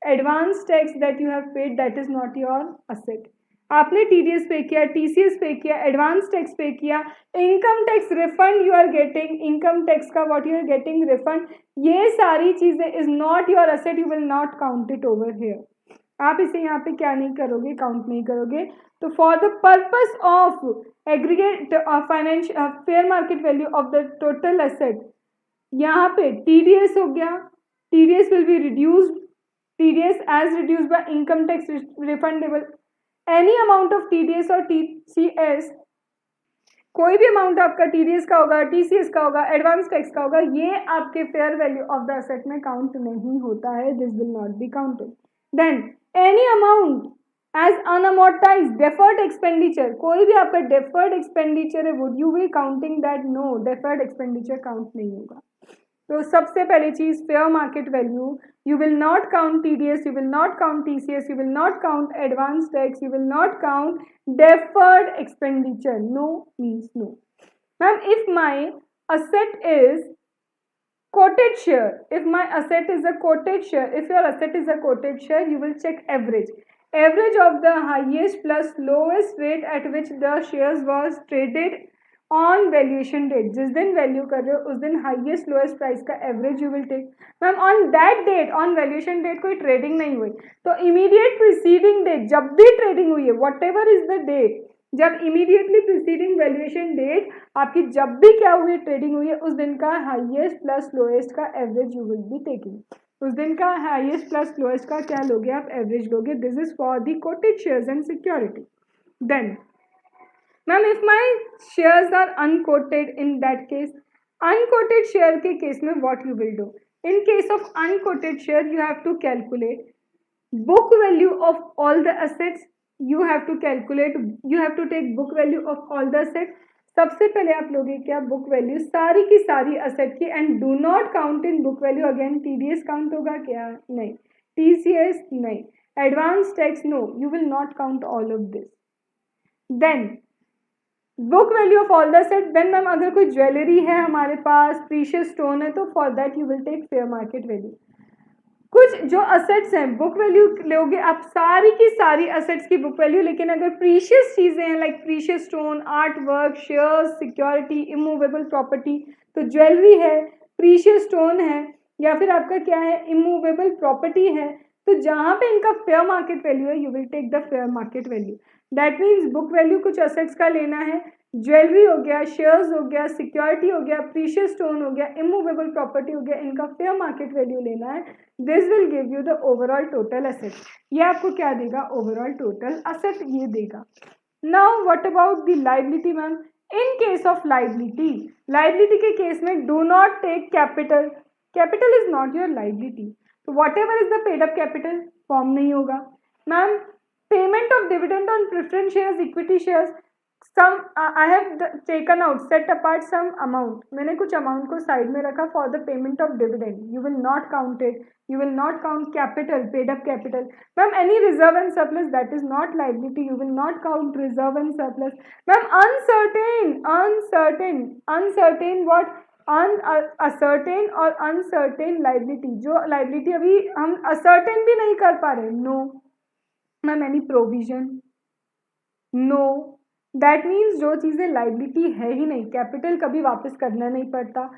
advance tax that you have paid, that is not your asset. आपने TDS पे किया, TCS पे किया, एडवांस टैक्स पे किया, income tax refund you are getting, income tax का what you are getting refund, ये सारी चीजें is not your asset, you will not count it over here. आप इसे यहाँ पे क्या नहीं करोगे, काउंट नहीं करोगे. तो for the purpose of aggregate financial fair market value of the total asset, यहाँ पे TDS हो गया, TDS will be reduced, TDS as reduced by income tax refundable. Any amount of TDS और TCS, कोई भी अमाउंट आपका TDS का होगा, TCS का होगा, एडवांस टैक्स का होगा, ये आपके fair value of the asset में काउंट नहीं होता है, this will not be counted. Then any amount as unamortise deferred expenditure, कोई भी आपका डेफर्ड एक्सपेंडिचर है, would you be counting that? No, deferred expenditure count नहीं होगा. तो सबसे पहली चीज fair market value, you will not count TDS, you will not count TCS, you will not count advance tax, you will not count deferred expenditure. No means no. Ma'am, if my asset is quoted share, if my asset is a quoted share, if your asset is a quoted share, you will check average. Average of the highest plus lowest rate at which the shares was traded on valuation date. जिस दिन value कर रहे हो उस दिन highest lowest price का average you will take. Ma'am on that date, on valuation date कोई trading नहीं हुई, तो इमीडिएट प्रीसीडिंग डेट जब भी ट्रेडिंग हुई है, whatever is the date, जब इमीडिएटली प्रीसीडिंग वैल्यूएशन डेट आपकी जब भी क्या हुई है, ट्रेडिंग हुई है, उस दिन का हाईएस्ट प्लस लोएस्ट का average you will be taking. उस दिन का हाईएस्ट प्लस लोएस्ट का क्या लोगे आप? एवरेज लोगे. This is for the quoted shares and security. Then ma'am if my shares are unquoted, in that case, unquoted share के केस में what you will do? In case of unquoted share you have to calculate book value of all the assets, you have to calculate, you have to take book value of all the assets. सबसे पहले आप लोगे क्या, book value सारी की सारी asset की, and do not count in book value again TDS count होगा क्या, नहीं, टीसीएस नहीं, advance tax no, you will not count all of this. Then book value of all the set. Then ma'am अगर कोई jewellery है हमारे पास, precious stone है, तो for that you will take fair market value. कुछ जो assets हैं book value लोगे आप सारी की सारी असेट्स की बुक वैल्यू, लेकिन अगर प्रीशियस चीजें हैं like precious stone, art work, shares, security, immovable property, तो ज्वेलरी है, प्रीशियस स्टोन है, या फिर आपका क्या है, इमूवेबल प्रॉपर्टी है, तो जहां पे इनका फेयर मार्केट वैल्यू है you will take the fair market value. That means book value कुछ असेट्स का लेना है, ज्वेलरी हो गया, शेयर्स हो गया, सिक्योरिटी हो गया, प्रीशियस स्टोन हो गया, इमूवेबल प्रॉपर्टी हो गया, इनका फेयर मार्केट वैल्यू लेना है. This will give you the overall total asset. ये आपको क्या देगा, ओवरऑल टोटल असेट ये देगा. Now what about the liability ma'am. In case of liability, liability के केस में do not take capital, capital is not your liability, तो whatever is the paid up capital form नहीं होगा. Ma'am payment of dividend on preference shares, equity shares, some I have taken out, set apart some amount, मैंने कुछ amount को side में रखा for the payment of dividend, you will not count it, you will not count capital, paid up capital. Ma'am, any reserve and surplus that is not liability, you will not count reserve and surplus. Ma'am, uncertain what, uncertain और uncertain liability, जो liability अभी हम ascertain भी नहीं कर पा रहे, no. Ma'am, any provision, no. That means जो चीज़ें लाइबिलिटी है ही नहीं, कैपिटल कभी वापस करना नहीं पड़ता.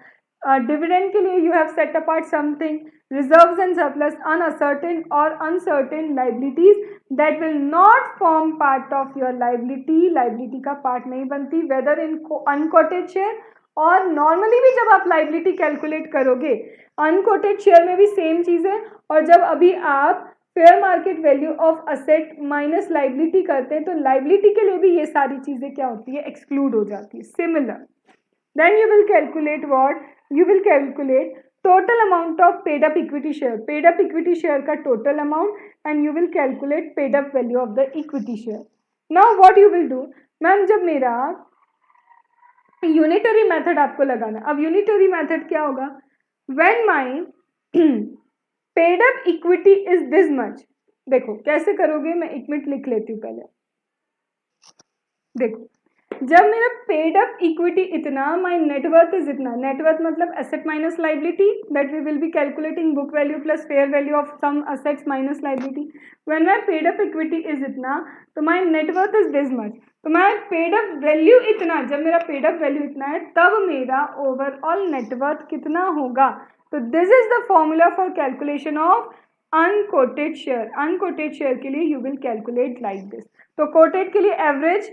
डिविडेंड के लिए you have set apart something, reserves and surplus, unascertained और uncertain liabilities that will not form part of your liability, liability का पार्ट नहीं बनती, वेदर इन अनकोटेड शेयर और नॉर्मली भी जब आप लाइबिलिटी कैलकुलेट करोगे अनकोटेड शेयर में भी सेम चीज़ है, और जब अभी आप fair market value of asset minus liability करते हैं तो लाइबिलिटी के लिए भी ये सारी चीज़ें क्या होती है, एक्सक्लूड हो जाती है. Similar then you will calculate what, you will calculate total amount of paid up equity share, paid up equity share का total amount, and you will calculate paid up value of the equity share. Now what you will do ma'am, जब मेरा unitary method आपको लगाना, अब unitary method क्या होगा, when my paid up equity is this much. देखो कैसे करोगे, मैं 1 मिनट लिख लेती हूँ पहले. देखो जब मेरा पेड अप इक्विटी इतना, माई नेटवर्थ इज इतना, नेटवर्थ मतलब asset minus liability, that we will be calculating book value plus fair value of some assets minus liability. When my paid up equity is इतना तो my net worth is this much, तो my paid up value इतना, जब मेरा paid up value इतना है तब मेरा ओवरऑल नेटवर्थ कितना होगा. तो this is the formula for calculation of unquoted share. Unquoted share के लिए you will calculate like this. तो कोटेड के लिए एवरेज,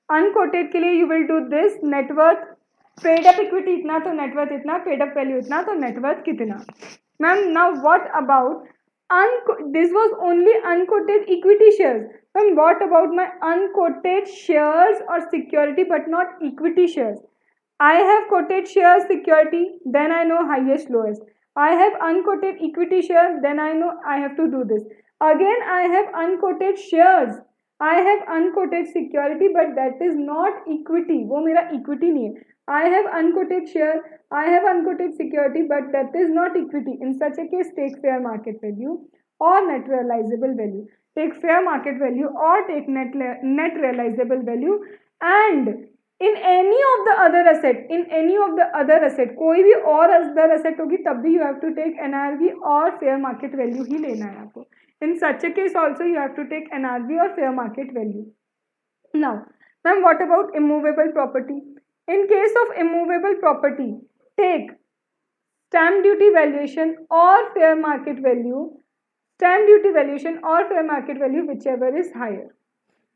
अनकोटेड के लिए you will do this net worth, paid up equity इतना तो नेटवर्थ इतना, पेड अप वैल्यू इतना तो नेटवर्थ कितना. Ma'am now what about this was only unquoted equity shares. Then what about my unquoted shares or security but not equity shares? I have quoted shares security, then I know highest lowest. I have unquoted equity share, then I know I have to do this. Again I have unquoted shares, I have unquoted security but that is not equity, वो मेरा equity नहीं है. I have unquoted share, I have unquoted security but that is not equity. In such a case take fair market value or net realizable value. Take fair market value or take net realizable value, and in any of the other asset, in any of the other asset, कोई भी और other asset होगी तब भी you have to take NRV और fair market value ही लेना है आपको. In such a case also you have to take NRV or fair market value. Now, ma'am, what about immovable property? In case of immovable property, take stamp duty valuation or fair market value, stamp duty valuation or fair market value whichever is higher.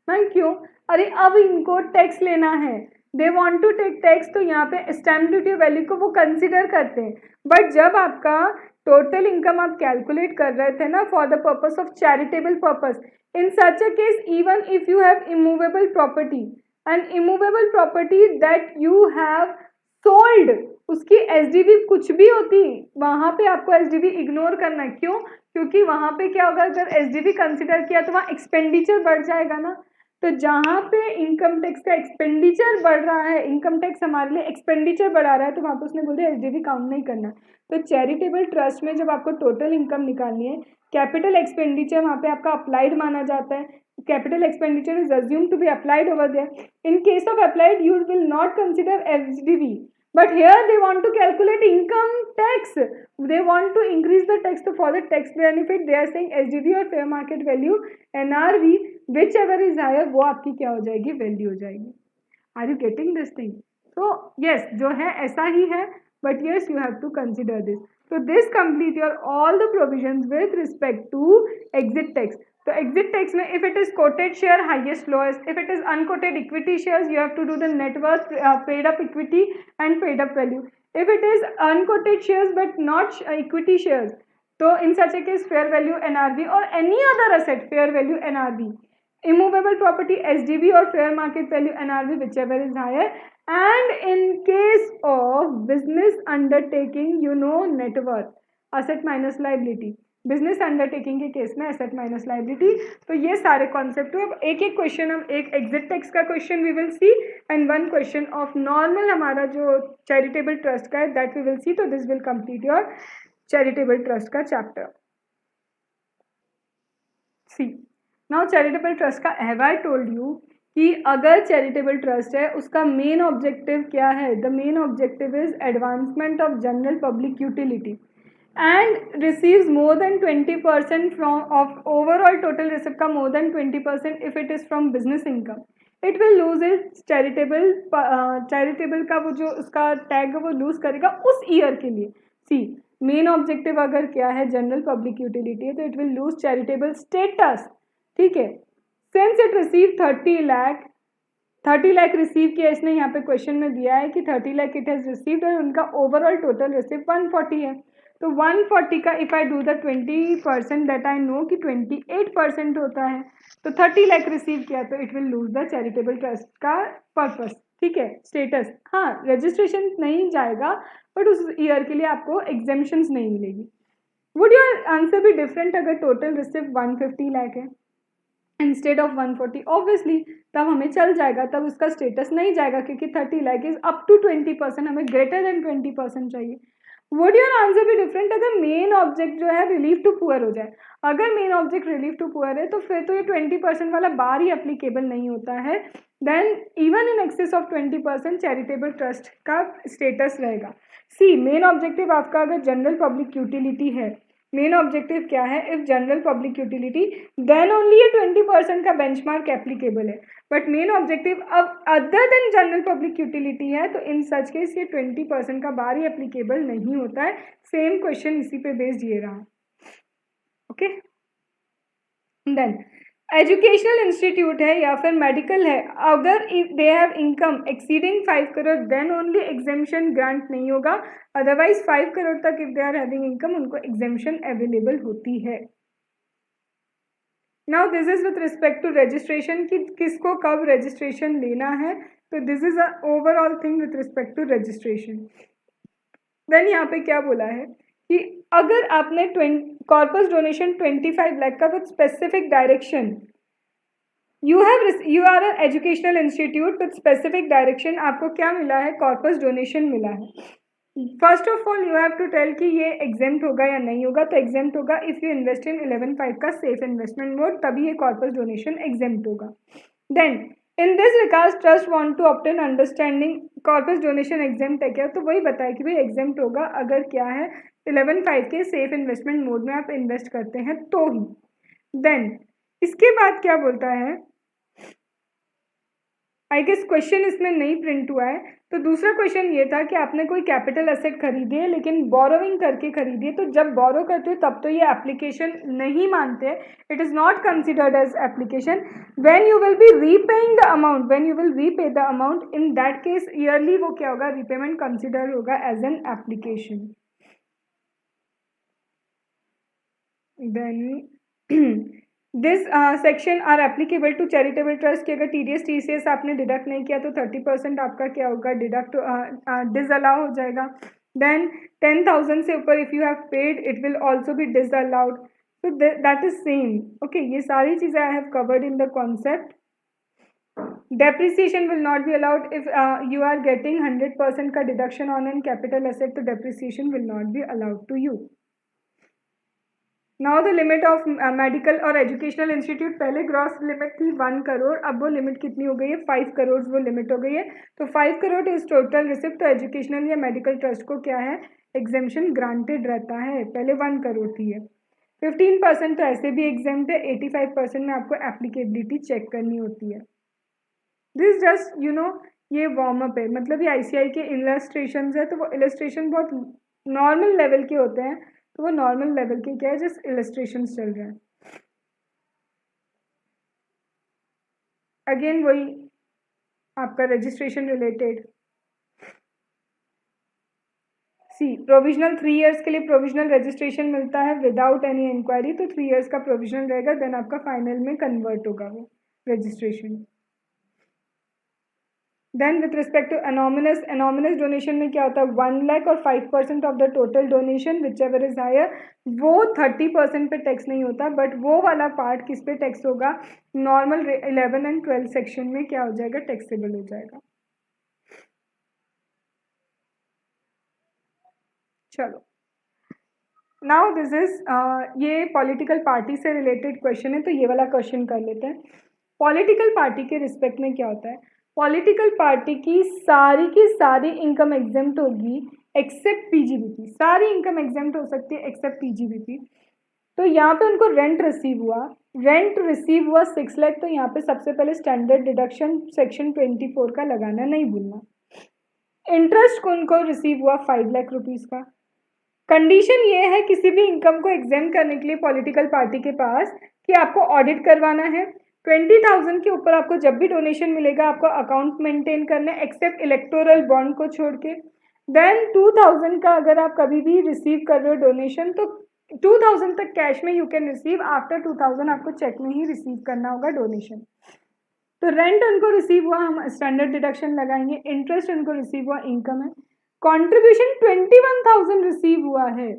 Ma'am क्यों, अरे अब इनको tax लेना है, they want to take tax, तो यहाँ पे stamp duty value को वो कंसिडर करते हैं. बट जब आपका टोटल इनकम आप कैलकुलेट कर रहे थे ना for the purpose of charitable purpose, in such a case even if you have immovable property and immovable property that you have sold, उसकी एसडीवी कुछ भी होती, वहाँ पे आपको एसडीवी इग्नोर करना है. क्यों, क्योंकि वहाँ पे क्या होगा, अगर एसडीवी कंसिडर किया तो वहाँ एक्सपेंडिचर बढ़ जाएगा ना। तो जहाँ पे इनकम टैक्स का एक्सपेंडिचर बढ़ रहा है, इनकम टैक्स हमारे लिए एक्सपेंडिचर बढ़ा रहा है, तो वहाँ पे उसने बोला एसडीवी काउंट नहीं करना। तो चैरिटेबल ट्रस्ट में जब आपको टोटल इनकम निकालनी है, कैपिटल एक्सपेंडिचर वहाँ पे आपका अप्लाइड माना जाता है, capital expenditure is assumed to be applied over there. In case of applied, you will not consider SDV. But here they want to calculate income tax. They want to increase the tax. So for the tax benefit, they are saying SDV or fair market value, NRV, whichever is higher, वो आपकी क्या हो जाएगी, value हो जाएगी. Are you getting this thing? So yes, जो है ऐसा ही है, but yes, you have to consider this. So this complete your all the provisions with respect to exit tax. तो exit tax में if it is quoted share highest lowest, if it is unquoted equity shares you have to do the net worth, paid up equity and paid up value. If it is unquoted shares but not equity shares, so in such a case fair value NRV or any other asset fair value NRV, immovable property SDV or fair market value NRV, whichever is higher. And in case of business undertaking, you know, net worth, asset minus liability, business undertaking के case में asset minus liability. तो ये सारे concept हुए. अब एक एक question, हम एक एग्जिट टैक्स का question we will see and one question of normal हमारा जो चैरिटेबल ट्रस्ट का है दैट वी विल सी. तो this will complete your charitable trust का chapter. See now charitable trust का हैव आई टोल्ड यू कि अगर चैरिटेबल ट्रस्ट है उसका मेन ऑब्जेक्टिव क्या है. The main objective is advancement of general public utility and receives more than 20% from of overall total receipt का more than 20% if it is from business income. It will lose its charitable का वो जो उसका tag वो loose करेगा उस year के लिए. सी मेन ऑब्जेक्टिव अगर क्या है जनरल पब्लिक यूटिलिटी है तो it will lose charitable status. ठीक है. Since it receive 30 lakh receive किया, इसने यहाँ पे क्वेश्चन में दिया है कि 30 लाख इट हैज रिसीव्ड और उनका ओवरऑल टोटल रिसीव 140 है. तो 140 का if I do the 20% that I know कि 28% होता है. तो 30 लाख रिसीव किया तो it will lose the charitable trust का पर्पस. ठीक है. स्टेटस हाँ रजिस्ट्रेशन नहीं जाएगा बट उस ईयर के लिए आपको एग्जेम्पशंस नहीं मिलेगी. वुड योर आंसर भी डिफरेंट अगर टोटल रिसीव 150 लाख है इंस्टेड ऑफ 140? ऑब्वियसली तब हमें चल जाएगा, तब उसका स्टेटस नहीं जाएगा क्योंकि 30 लाख इज अप टू 20%, हमें ग्रेटर देन 20% चाहिए. वुड योर आंसर भी डिफरेंट अगर मेन ऑब्जेक्ट जो है रिलीफ टू पुअर हो जाए? अगर main object relief to poor है तो फिर तो ये 20% वाला बार ही एप्लीकेबल नहीं होता है. Then even in excess of 20% charitable trust का स्टेटस रहेगा. सी मेन ऑब्जेक्टिव आपका अगर जनरल पब्लिक यूटिलिटी है, मेन ऑब्जेक्टिव क्या है? If general public utility then only ये 20% का बेंचमार्क एप्लीकेबल है. बट मेन ऑब्जेक्टिव अब other than general public utility है तो इन सच केस ये 20% का बार ही एप्लीकेबल नहीं होता है. सेम क्वेश्चन इसी पे बेस्ड ये रहा. ओके. देन एजुकेशनल इंस्टीट्यूट है या फिर मेडिकल है, अगर they have income exceeding 5 crore then only exemption grant नहीं होगा. अदरवाइज 5 करोड़ तक if they are having income उनको एग्जेम्पशन अवेलेबल होती है. Now this is with respect to registration कि किसको कब रजिस्ट्रेशन लेना है. तो this is a overall thing with respect to registration. Then यहाँ पे क्या बोला है कि अगर आपने कॉर्पस डोनेशन 25 लाख का with specific direction, you are an educational institute with specific direction, आपको क्या मिला है? कॉर्पस डोनेशन मिला है. First of all you have to tell कि ये एग्जेम्प्ट होगा या नहीं होगा. तो एग्जेम्प्ट होगा इफ़ यू इन्वेस्ट इन 11/5 का सेफ इन्वेस्टमेंट मोड, तभी ये कॉर्पस डोनेशन एग्जेम्प्ट होगा. Then in this regards trust want to obtain understanding corpus donation exempt है क्या? तो वही बताया कि भाई एग्जेम्प्ट होगा अगर क्या है 11/5 के सेफ इन्वेस्टमेंट मोड में आप इन्वेस्ट करते हैं तो ही. देन इसके बाद क्या बोलता है, आई गेस क्वेश्चन इसमें नहीं प्रिंट हुआ है. तो दूसरा क्वेश्चन ये था कि आपने कोई कैपिटल एसेट खरीदी है लेकिन बोरोइंग करके खरीदी है, तो जब बोरो करते हो तब तो ये एप्लीकेशन नहीं मानते. It is not considered as application. When you will be repaying the amount, when you will repay the amount, in that case yearly वो क्या होगा? रीपेमेंट कंसिडर होगा as an application. Then this section are applicable to charitable trust कि अगर TDS TCS आपने deduct नहीं किया तो 30% आपका क्या होगा? डिडक्ट डिसअलाउ हो जाएगा. देन 10,000 से ऊपर if you have paid it will also be disallowed. So that is same. Okay, ये सारी चीज़ें I have covered in the concept. Depreciation will not be allowed if you are getting 100% का deduction on an capital asset, तो depreciation will not be allowed to you. Now the limit of medical और educational institute, पहले gross limit थी 1 करोड़, अब वो limit कितनी हो गई है 5 करोड़ वो limit हो गई है. तो 5 करोड़ is total receipt. तो educational या medical trust को क्या है exemption granted रहता है. पहले 1 करोड़ थी है. 15% तो ऐसे भी exempt है. 85% में आपको applicability check करनी होती है. दिस जस्ट ये वार्म अप है. मतलब ये ICI के इलस्ट्रेशन है, तो वो इलस्ट्रेशन बहुत नॉर्मल लेवल के होते हैं. तो वो नॉर्मल लेवल के क्या है, जस्ट इलस्ट्रेशन चल रहे हैं. अगेन वही आपका रजिस्ट्रेशन रिलेटेड. प्रोविजनल 3 इयर्स के लिए प्रोविजनल रजिस्ट्रेशन मिलता है विदाउट एनी इंक्वायरी. तो 3 इयर्स का प्रोविजनल रहेगा, देन आपका फाइनल में कन्वर्ट होगा वो registration. Then with respect to anonymous donation में क्या होता है 1 लाख और 5% of the total donation whichever is higher, वो 30% पे टैक्स नहीं होता. बट वो वाला पार्ट किस पे टैक्स होगा, नॉर्मल 11 एंड 12 सेक्शन में क्या हो जाएगा, टैक्सेबल हो जाएगा. चलो नाउ दिस इज ये पॉलिटिकल पार्टी से रिलेटेड क्वेश्चन है, तो ये वाला क्वेश्चन कर लेते हैं. पॉलिटिकल पार्टी के रिस्पेक्ट में क्या होता है, पॉलिटिकल पार्टी की सारी इनकम एग्जेम्प्ट होगी एक्सेप्ट पीजीबीपी. सारी इनकम एग्जेम्प्ट हो सकती है एक्सेप्ट पीजीबीपी. तो यहाँ पे उनको रेंट रिसीव हुआ 6 लाख. तो यहाँ पे सबसे पहले स्टैंडर्ड डिडक्शन सेक्शन 24 का लगाना नहीं भूलना. इंटरेस्ट उनको रिसीव हुआ 5 लाख रुपीज़ का. कंडीशन ये है किसी भी इनकम को एग्जाम करने के लिए पॉलिटिकल पार्टी के पास कि आपको ऑडिट करवाना है. 20,000 के ऊपर आपको जब भी डोनेशन मिलेगा आपको अकाउंट मेंटेन करना है एक्सेप्ट इलेक्टोरल बॉन्ड को छोड़ के. देन 2,000 का अगर आप कभी भी रिसीव कर रहे हो डोनेशन, तो 2,000 तक कैश में यू कैन रिसीव. आफ्टर 2,000 आपको चेक में ही रिसीव करना होगा डोनेशन. तो रेंट उनको रिसीव हुआ, हम स्टैंडर्ड डिडक्शन लगाएंगे. इंटरेस्ट उनको रिसीव हुआ, इनकम है. कंट्रीब्यूशन 21,000 रिसीव हुआ है,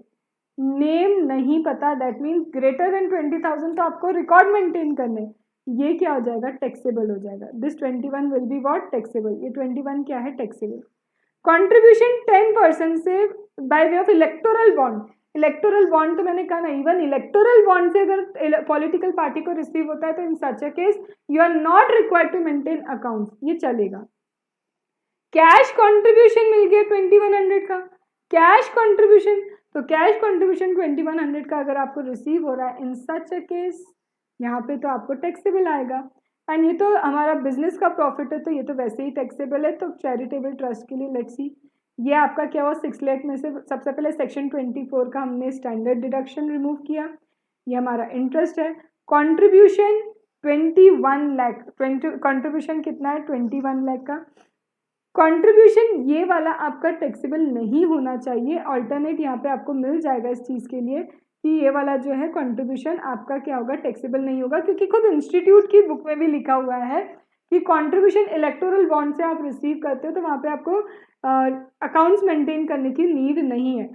नेम नहीं पता, दैट मीन्स ग्रेटर देन 20,000, तो आपको रिकॉर्ड मेंटेन करने. ये क्या हो जाएगा, टैक्सेबल हो जाएगा. This 21 will be what, taxable. ये 21 क्या है, टैक्सेबल. कंट्रीब्यूशन 10% से by way of electoral bond. Electoral bond तो मैंने कहा ना, इवन इलेक्टोरल बॉन्ड से अगर पॉलिटिकल पार्टी को रिसीव होता है तो in such a case you are not required to maintain account, ये चलेगा. कैश कंट्रीब्यूशन मिल गया 2100 का कैश कंट्रीब्यूशन. तो कैश कंट्रीब्यूशन 2100 का अगर आपको रिसीव हो रहा है इन सच अ केस, यहाँ पे तो आपको टैक्सेबल आएगा. एंड ये तो हमारा बिजनेस का प्रॉफिट है, तो ये तो वैसे ही टैक्सेबल है. तो चैरिटेबल ट्रस्ट के लिए लेट्स सी, ये आपका क्या हुआ 6 लाख में से सबसे पहले सेक्शन 24 का हमने स्टैंडर्ड डिडक्शन रिमूव किया. ये हमारा इंटरेस्ट है. कंट्रीब्यूशन 21 लाख. कंट्रीब्यूशन कितना है, 21 लाख का. कंट्रीब्यूशन ये वाला आपका टैक्सेबल नहीं होना चाहिए. अल्टरनेट यहाँ पे आपको मिल जाएगा इस चीज़ के लिए कि ये वाला जो है कंट्रीब्यूशन आपका क्या होगा, टैक्सेबल नहीं होगा. क्योंकि खुद इंस्टीट्यूट की बुक में भी लिखा हुआ है कि कंट्रीब्यूशन इलेक्टोरल बॉन्ड से आप रिसीव करते हो तो वहाँ पे आपको अकाउंट्स मेंटेन करने की नीड नहीं है.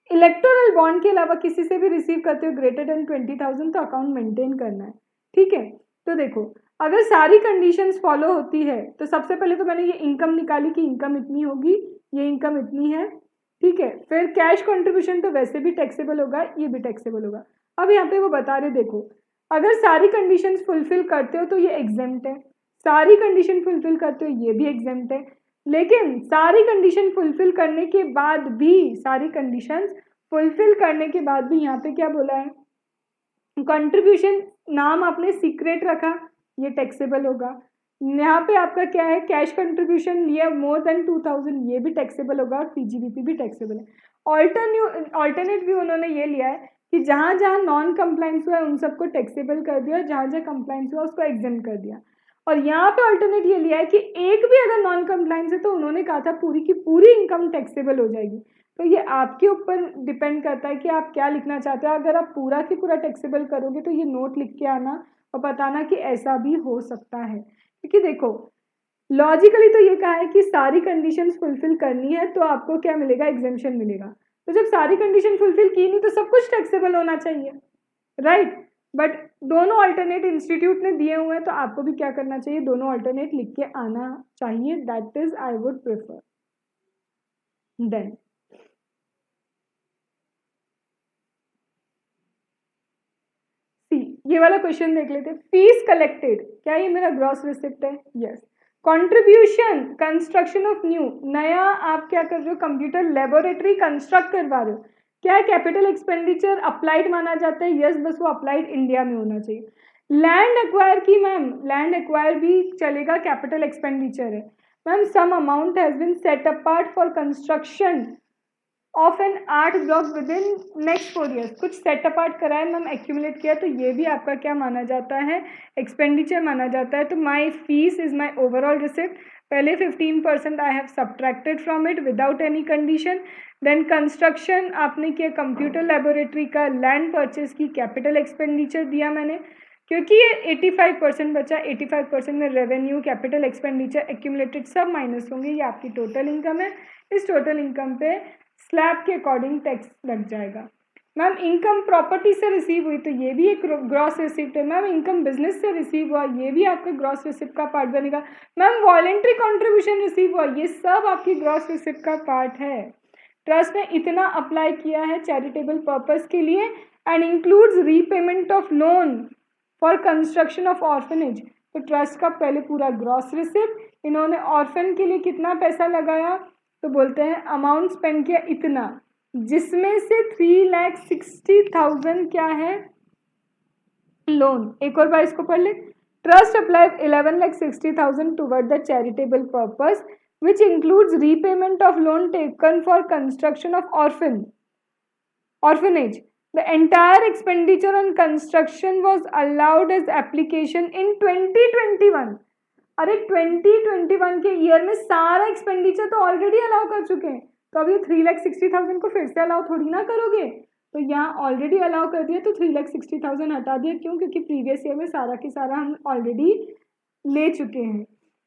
इलेक्टोरल बॉन्ड के अलावा किसी से भी रिसीव करते हो ग्रेटर देन 20,000 तो अकाउंट मेंटेन करना है. ठीक है, तो देखो अगर सारी कंडीशंस फॉलो होती है तो सबसे पहले तो मैंने ये इनकम निकाली कि इनकम इतनी होगी, ये इनकम इतनी है. ठीक है, फिर कैश कंट्रीब्यूशन तो वैसे भी टैक्सेबल होगा, ये भी टैक्सेबल होगा. अब यहाँ पे वो बता रहे देखो अगर सारी कंडीशंस फुलफिल करते हो तो ये एग्जेम्प्ट है, सारी कंडीशन फुलफिल करते हो ये भी एग्जेम्प्ट है. लेकिन सारी कंडीशन फुलफिल करने के बाद भी यहाँ पे क्या बोला है, कंट्रीब्यूशन नाम आपने सीक्रेट रखा, ये टैक्सेबल होगा. यहाँ पे आपका क्या है, कैश कंट्रीब्यूशन लिया मोर देन 2,000, ये भी टैक्सेबल होगा. और पीजीबीपी भी टैक्सेबल है. ऑल्टरनेट भी उन्होंने ये लिया है कि जहाँ जहाँ नॉन कंप्लाइंस हुआ है उन सबको टैक्सेबल कर दिया, जहाँ जहाँ कंप्लाइंस हुआ उसको एग्जेम्प्ट कर दिया. और यहाँ पे ऑल्टरनेट ये लिया है कि एक भी अगर नॉन कंप्लाइंस है तो उन्होंने कहा था पूरी की पूरी इनकम टैक्सेबल हो जाएगी. तो ये आपके ऊपर डिपेंड करता है कि आप क्या लिखना चाहते हो. अगर आप पूरा की पूरा टैक्सेबल करोगे तो ये नोट लिख के आना और बताना कि ऐसा भी हो सकता है. क्योंकि देखो लॉजिकली तो ये कहा है कि सारी कंडीशंस फुलफिल करनी है तो आपको क्या मिलेगा, एग्जेम्पशन मिलेगा. तो जब सारी कंडीशन फुलफिल की नहीं तो सब कुछ टैक्सेबल होना चाहिए. राइट, बट दोनों अल्टरनेट इंस्टीट्यूट ने दिए हुए हैं, तो आपको भी क्या करना चाहिए, दोनों अल्टरनेट लिख के आना चाहिए. That is I would prefer. Then ये वाला क्वेश्चन देख लेते. फीस कलेक्टेड, क्या ये मेरा ग्रॉस रिसिप्ट है? Yes. Contribution, construction of new, नया आप क्या कर रहे हो, कंप्यूटर लेबोरेटरी कंस्ट्रक्ट करवा रहे हो, क्या है कैपिटल एक्सपेंडिचर अप्लाइड माना जाता है? यस, बस वो अप्लाइड इंडिया में होना चाहिए. लैंड एक्वायर की मैम, लैंड एक्वायर भी चलेगा, कैपिटल एक्सपेंडिचर है. Ma'am some amount has been set apart for construction of an art block within next 4 years. कुछ सेट अपार्ट करा है मैम, एक्यूमुलेट किया, तो ये भी आपका क्या माना जाता है, एक्सपेंडिचर माना जाता है. तो my fees is my overall receipt. पहले 15% I have subtracted from it without any condition. Then construction आपने किया, कंप्यूटर लेबोरेटरी का, लैंड परचेज की, कैपिटल एक्सपेंडिचर दिया मैंने, क्योंकि ये 85% बचा. 85% में रेवेन्यू, कैपिटल एक्सपेंडिचर, एक्यूमुलेटेड सब माइनस होंगे. ये आपकी टोटल इनकम है. इस टोटल इनकम पे स्लैब के अकॉर्डिंग टैक्स लग जाएगा. मैम इनकम प्रॉपर्टी से रिसीव हुई, तो ये भी एक ग्रॉस रिसिप्ट है. मैम इनकम बिजनेस से रिसीव हुआ, ये भी आपके ग्रॉस रिसिप्ट का पार्ट बनेगा. मैम वॉलेंट्री कंट्रीब्यूशन रिसीव हुआ, ये सब आपकी ग्रॉस रिसिप्ट का पार्ट है. ट्रस्ट ने इतना अप्लाई किया है चैरिटेबल पर्पस के लिए and includes repayment of loan for construction of orphanage. तो ट्रस्ट का पहले पूरा ग्रॉस रिसिप्ट, इन्होंने ऑर्फन के लिए कितना पैसा लगाया, तो बोलते हैं अमाउंट स्पेंड किया इतना, जिसमें से 3,60,000 क्या है, लोन. एक और बार इसको पढ़ ले. Trust applied 11,60,000 toward the charitable purpose which includes repayment of loan taken for construction of orphanage. The entire expenditure on construction was allowed as application in 2021. अरे 2021 के ईयर में सारा एक्सपेंडिचर तो ऑलरेडी अलाउ कर चुके हैं, तो अब ये 3,60,000 को फिर से अलाउ थोड़ी ना करोगे. तो यहाँ ऑलरेडी अलाउ कर दिया, तो 3,60,000 हटा दिया. क्यों? क्योंकि प्रीवियस ईयर में सारा के सारा हम ऑलरेडी ले चुके हैं.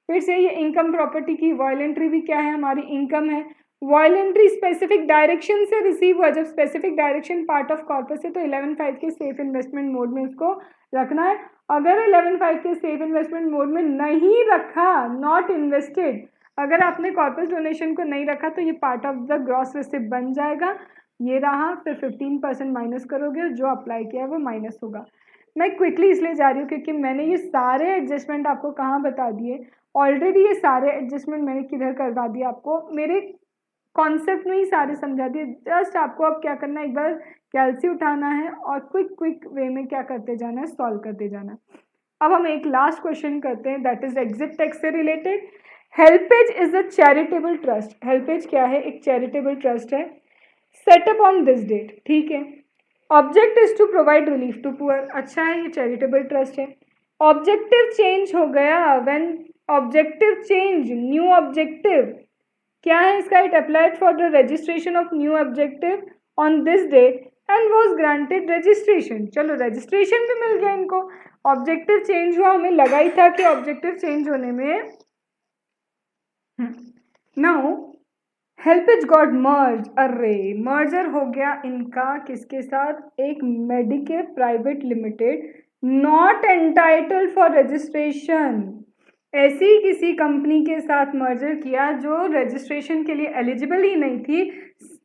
फिर से ये इनकम प्रॉपर्टी की वॉलेंट्री भी क्या है, हमारी इनकम है. वॉलेंट्री स्पेसिफिक डायरेक्शन से रिसीव हुआ, जब specific direction part of corpus है तो 11.5 के सेफ इन्वेस्टमेंट मोड में उसको रखना है. अगर 11.5 के सेफ इन्वेस्टमेंट मोड में नहीं रखा, नॉट इन्वेस्टेड, अगर आपने कॉर्पस डोनेशन को नहीं रखा, तो ये part of the gross receipt बन जाएगा. ये रहा, फिर 15% माइनस करोगे, जो अप्लाई किया है वो माइनस होगा. मैं क्विकली इसलिए जा रही हूँ क्योंकि मैंने ये सारे एडजस्टमेंट आपको कहाँ बता दिए ऑलरेडी. ये सारे एडजस्टमेंट मैंने किधर करवा दिया आपको, मेरे कॉन्सेप्ट में ही सारे समझा दिए. जस्ट आपको अब क्या करना है, एक बार कैलसी उठाना है और क्विक वे में क्या करते जाना है, सॉल्व करते जाना. अब हम एक लास्ट क्वेश्चन करते हैं, दैट इज एग्जिट टैक्स से related. HelpAge is a charitable trust. HelpAge क्या है, एक चैरिटेबल ट्रस्ट है. सेटअप ऑन दिस डेट, ठीक है. Object is to provide relief to poor. अच्छा है, ये चैरिटेबल ट्रस्ट है. ऑब्जेक्टिव चेंज हो गया, when objective change, new objective क्या है इसका, it applied for the registration of new objective on this date and was granted registration. चलो रजिस्ट्रेशन भी मिल गया इनको. ऑब्जेक्टिव चेंज हुआ, हमें लगा ही था कि ऑब्जेक्टिव चेंज होने में. नाउ हेल्पेज गॉट मर्ज. अरे मर्जर हो गया इनका किसके साथ, एक Medicare private limited, not entitled for registration. ऐसी किसी कंपनी के साथ मर्जर किया जो रजिस्ट्रेशन के लिए एलिजिबल ही नहीं थी.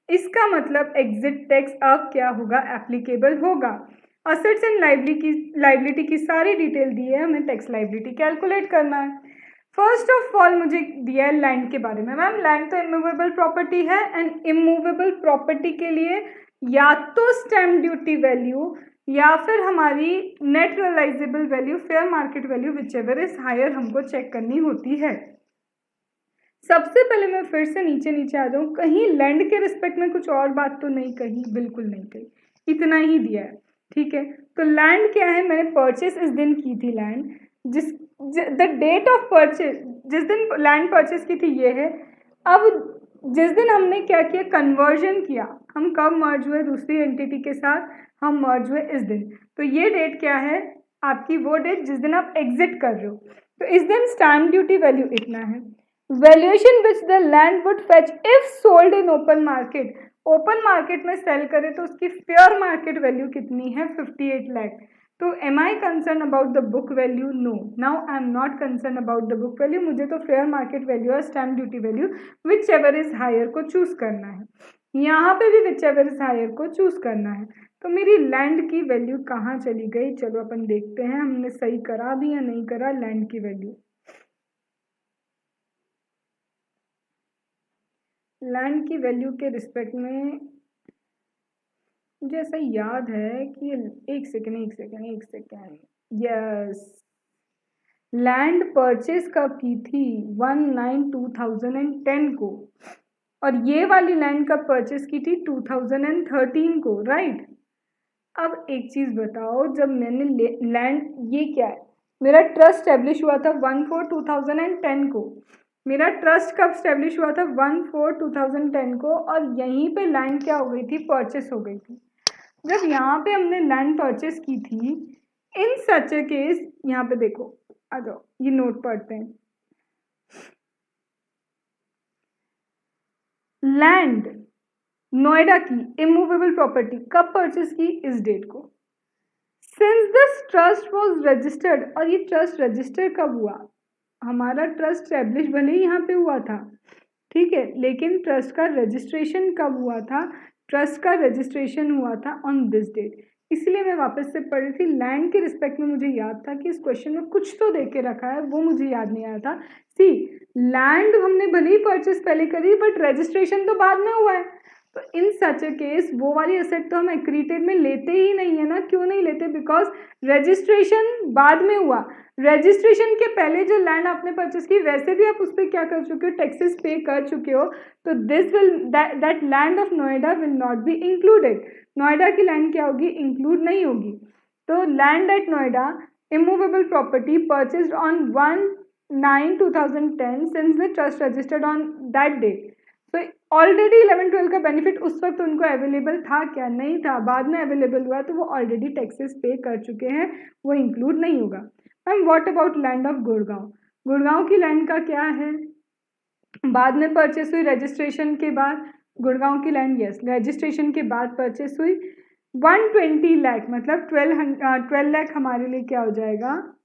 इसका मतलब एग्जिट टैक्स अब क्या होगा, एप्लीकेबल होगा. असेट्स एंड लाइबिलिटी की सारी डिटेल दी है, हमें टैक्स लाइबिलिटी कैलकुलेट करना है. फर्स्ट ऑफ ऑल मुझे दिया है लैंड के बारे में. मैम लैंड तो इमूवेबल प्रॉपर्टी है एंड इमूवेबल प्रॉपर्टी के लिए या तो स्टैम्प ड्यूटी वैल्यू या फिर हमारी net realisable value, fair market value, whichever is higher, हमको चेक करनी होती है. सबसे पहले मैं फिर से नीचे आ जाऊँ, कहीं लैंड के रिस्पेक्ट में कुछ और बात तो नहीं कही, बिल्कुल नहीं कही, इतना ही दिया है. ठीक है, तो लैंड क्या है, मैंने परचेस इस दिन की थी land, the date of purchase, जिस दिन लैंड परचेज की थी ये है. अब जिस दिन हमने क्या किया, कन्वर्जन किया, हम कब मर्ज हुए दूसरी एंटिटी के साथ, हम मर्ज हुए इस दिन. तो ये डेट क्या है आपकी, वो डेट जिस दिन आप एग्जिट कर रहे हो. तो इस दिन स्टैम्प ड्यूटी वैल्यू इतना है. Valuation which the land would fetch if sold in open market. Open market में सेल करे तो उसकी फेयर मार्केट वैल्यू कितनी है 58 लाख। तो am I concern about the book value? No, now I am not concern about the book value. मुझे तो fair market value और stamp duty value whichever is higher को चूज करना है। यहाँ पे भी विच एवर इज हायर को चूज करना है। तो मेरी लैंड की वैल्यू कहाँ चली गई? चलो अपन देखते हैं हमने सही करा भी या नहीं करा। लैंड की वैल्यू, लैंड की वैल्यू के रिस्पेक्ट में मुझे ऐसा याद है कि एक सेकेंड, यस, लैंड परचेज कब की थी? 1/9/2010 को, और ये वाली लैंड कब परचेज की थी? 2013 को, राइट। अब एक चीज बताओ, जब मैंने लैंड, ये क्या है, मेरा ट्रस्ट स्टैब्लिश हुआ था 1/4/2010 को। मेरा ट्रस्ट कब स्टैब्लिश हुआ था? 1/4/2010 को, और यहीं पे लैंड क्या हो गई थी? परचेस हो गई थी। जब यहाँ पे हमने लैंड परचेस की थी, इन सच ए केस, यहाँ पे देखो, आ जाओ, ये नोट पढ़ते हैं। लैंड नोएडा की इमूवेबल प्रॉपर्टी कब परचेस की? इस डेट को। Since this trust was registered, और ये ट्रस्ट रजिस्टर कब हुआ? हमारा ट्रस्ट स्टैब्लिश भले ही यहाँ पे हुआ था, ठीक है, लेकिन ट्रस्ट का रजिस्ट्रेशन कब हुआ था? ट्रस्ट का रजिस्ट्रेशन हुआ था ऑन दिस डेट। इसलिए मैं वापस से पढ़ रही थी। लैंड के रिस्पेक्ट में मुझे याद था कि इस क्वेश्चन में कुछ तो दे के रखा है, वो मुझे याद नहीं आया था। सी, लैंड हमने भले ही परचेस पहले करी, बट रजिस्ट्रेशन तो बाद में हुआ है। तो इन सच ए केस वो वाली एसेट तो हम एक्रीटेड में लेते ही नहीं है ना। क्यों नहीं लेते? बिकॉज रजिस्ट्रेशन बाद में हुआ। रजिस्ट्रेशन के पहले जो लैंड आपने परचेस की, वैसे भी आप उस पर क्या कर चुके हो? टैक्सेस पे कर चुके हो। तो this will, that land of Noida will not be included. Noida की लैंड क्या होगी? इंक्लूड नहीं होगी। तो land at Noida immovable property purchased on 1/9/2010 since the trust registered on that date. तो ऑलरेडी 11-12 का बेनिफिट उस वक्त उनको अवेलेबल था क्या? नहीं था, बाद में अवेलेबल हुआ। तो वो ऑलरेडी टैक्सेस पे कर चुके हैं, वो इंक्लूड नहीं होगा। Ma'am what about land of Gurgaon? Gurgaon की लैंड का क्या है? बाद में परचेस हुई रजिस्ट्रेशन के बाद। गुड़गांव की लैंड, यस, रजिस्ट्रेशन के बाद परचेस हुई। 120 लाख, मतलब 12 लाख हमारे लिए क्या हो जाएगा?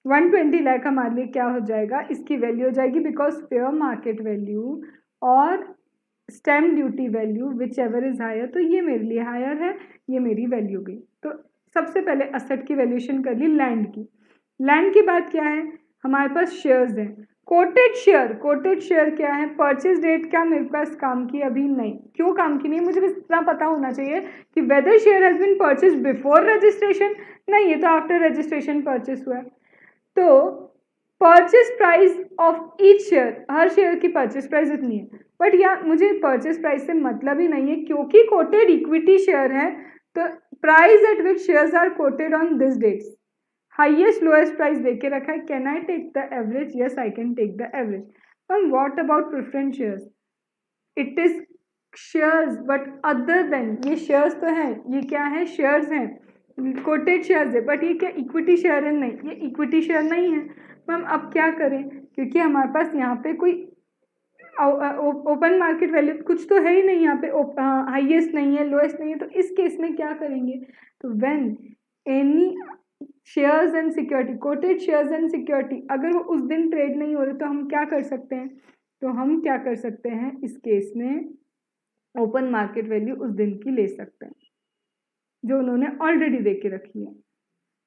120 लाख हमारे लिए क्या हो जाएगा? इसकी वैल्यू हो जाएगी, बिकॉज फेयर मार्केट वैल्यू और stamp duty value whichever is higher. तो ये मेरे लिए हायर है, ये मेरी वैल्यू गई। तो सबसे पहले असेट की वैल्यूएशन कर ली लैंड की। लैंड की बात क्या है? हमारे पास शेयर्स हैं। कोटेड शेयर, कोटेड शेयर क्या है? परचेज डेट क्या मेरे पास काम की? अभी नहीं। क्यों काम की नहीं? मुझे बस इतना पता होना चाहिए कि whether share has been purchase before registration. नहीं, ये तो आफ्टर रजिस्ट्रेशन परचेस हुआ है। तो purchase price of each share, हर शेयर की परचेज प्राइस इतनी है। बट यार मुझे परचेज प्राइस से मतलब ही नहीं है, क्योंकि कोटेड इक्विटी शेयर है। तो price at which shares are quoted on this dates, highest lowest price देके रखा है। Can I take the average? Yes, I can take the average. And what about preference shares? It is shares, but other than, ये shares तो है, ये क्या है? Shares हैं, कोटेड शेयर्स है, बट ये क्या इक्विटी शेयर है? नहीं, ये इक्विटी शेयर नहीं है। मैम अब क्या करें? क्योंकि हमारे पास यहाँ पे कोई ओपन मार्केट वैल्यू कुछ तो है ही नहीं, यहाँ पे हाईएस्ट नहीं है, लोएस्ट नहीं है। तो इस केस में क्या करेंगे? तो when any shares and security, coated shares and security, अगर वो उस दिन ट्रेड नहीं हो रहे तो हम क्या कर सकते हैं? तो हम क्या कर सकते हैं इस केस में? ओपन मार्केट वैल्यू उस दिन की ले सकते हैं जो उन्होंने ऑलरेडी दे के रखी है।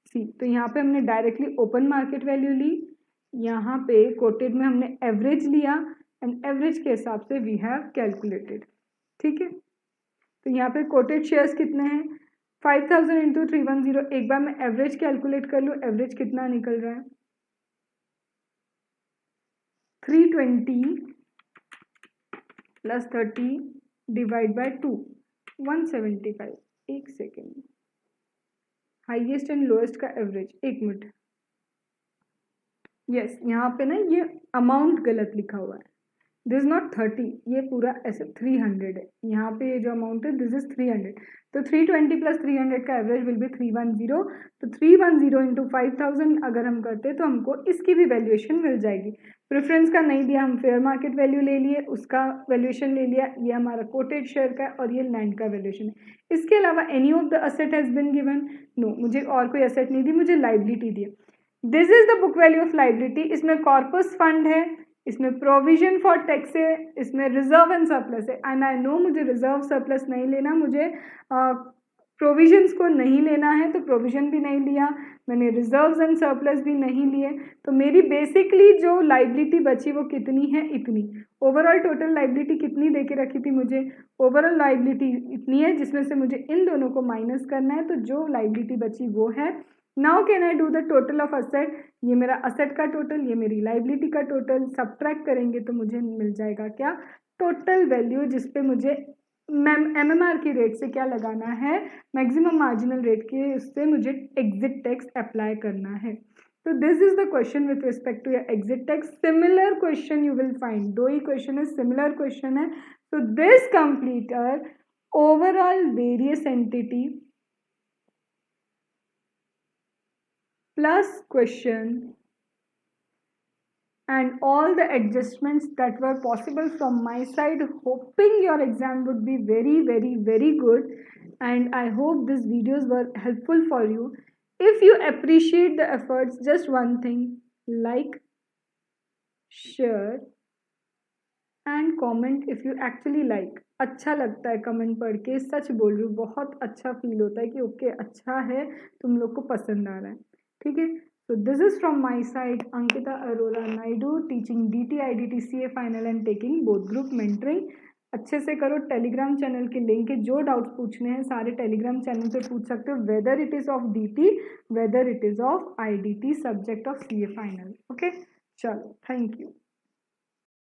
सी, तो यहाँ पे हमने डायरेक्टली ओपन मार्केट वैल्यू ली, यहाँ पे कोटेड में हमने एवरेज लिया, एंड एवरेज के हिसाब से वी हैव कैलकुलेटेड। ठीक है, तो यहाँ पे कोटेड शेयर्स कितने हैं? 5000 इंटू 310। एक बार मैं एवरेज कैलकुलेट कर लूँ, एवरेज कितना निकल रहा है? 320 प्लस 30 डिवाइड बाय 2, 175। एक सेकेंड, हाईएस्ट एंड लोएस्ट का एवरेज, एक मिनट। यस, यहाँ पे ना ये अमाउंट गलत लिखा हुआ है, दिस नॉट 30, ये पूरा ऐसे 300 है, यहाँ पे ये जो अमाउंट है दिस इज 300, तो 320 प्लस 300 का एवरेज विल बी 310, तो 310 इंटू 5000 अगर हम करते तो हमको इसकी भी वैल्यूएशन मिल जाएगी। प्रेफरेंस का नहीं दिया, हम फेयर मार्केट वैल्यू ले लिए, उसका वैल्यूएशन ले लिया, ये हमारा कोटेड शेयर का और ये लैंड का वैल्यूएशन है। इसके अलावा any of the asset has been given, no, मुझे और कोई असेट नहीं दी, मुझे लाइबिलिटी दी। This is the book value of liability, इसमें कॉर्पस फंड है, इसमें प्रोविजन फॉर टैक्स है, इसमें रिजर्व एंड सरप्लस है, एंड आई नो मुझे रिजर्व सरप्लस नहीं लेना, मुझे प्रोविजंस को नहीं लेना है, तो प्रोविजन भी नहीं लिया मैंने, रिजर्व्स एंड सरप्लस भी नहीं लिए, तो मेरी बेसिकली जो लाइबिलिटी बची वो कितनी है, इतनी। ओवरऑल टोटल लाइबिलिटी कितनी दे के रखी थी मुझे, ओवरऑल लाइबिलिटी इतनी है, जिसमें से मुझे इन दोनों को माइनस करना है, तो जो लाइबिलिटी बची वो है। Now can I do the total of asset, ये मेरा असेट का टोटल, ये मेरी लाइबिलिटी का टोटल, सब्ट्रैक्ट करेंगे तो मुझे मिल जाएगा क्या, टोटल वैल्यू, जिसपे मुझे MMR की रेट से क्या लगाना है, मैक्सिमम मार्जिनल रेट के, उससे मुझे एग्जिट टैक्स अप्लाई करना है। तो this is the question with respect to your exit tax. Similar question you will find, दो ही क्वेश्चन है, सिमिलर क्वेश्चन है। तो this completes overall various entity plus question and all the adjustments that were possible from my side, hoping your exam would be very good, and I hope these videos were helpful for you. If you appreciate the efforts, just one thing, like, share and comment if you actually like. अच्छा लगता है comment पढ़ के, सच बोल रही हूँ, बहुत अच्छा फील होता है कि ओके अच्छा है, तुम लोग को पसंद आ रहा है, ठीक है। So this is from my side, Ankita Arora Naidu, teaching DT, IDT, CA final and taking both group mentoring. अच्छे से करो, टेलीग्राम चैनल के लिंक है, जो डाउट्स पूछने हैं सारे टेलीग्राम चैनल पे पूछ सकते हो, whether it is of DT, whether it is of IDT, subject of CA final. Okay, चलो, थैंक यू।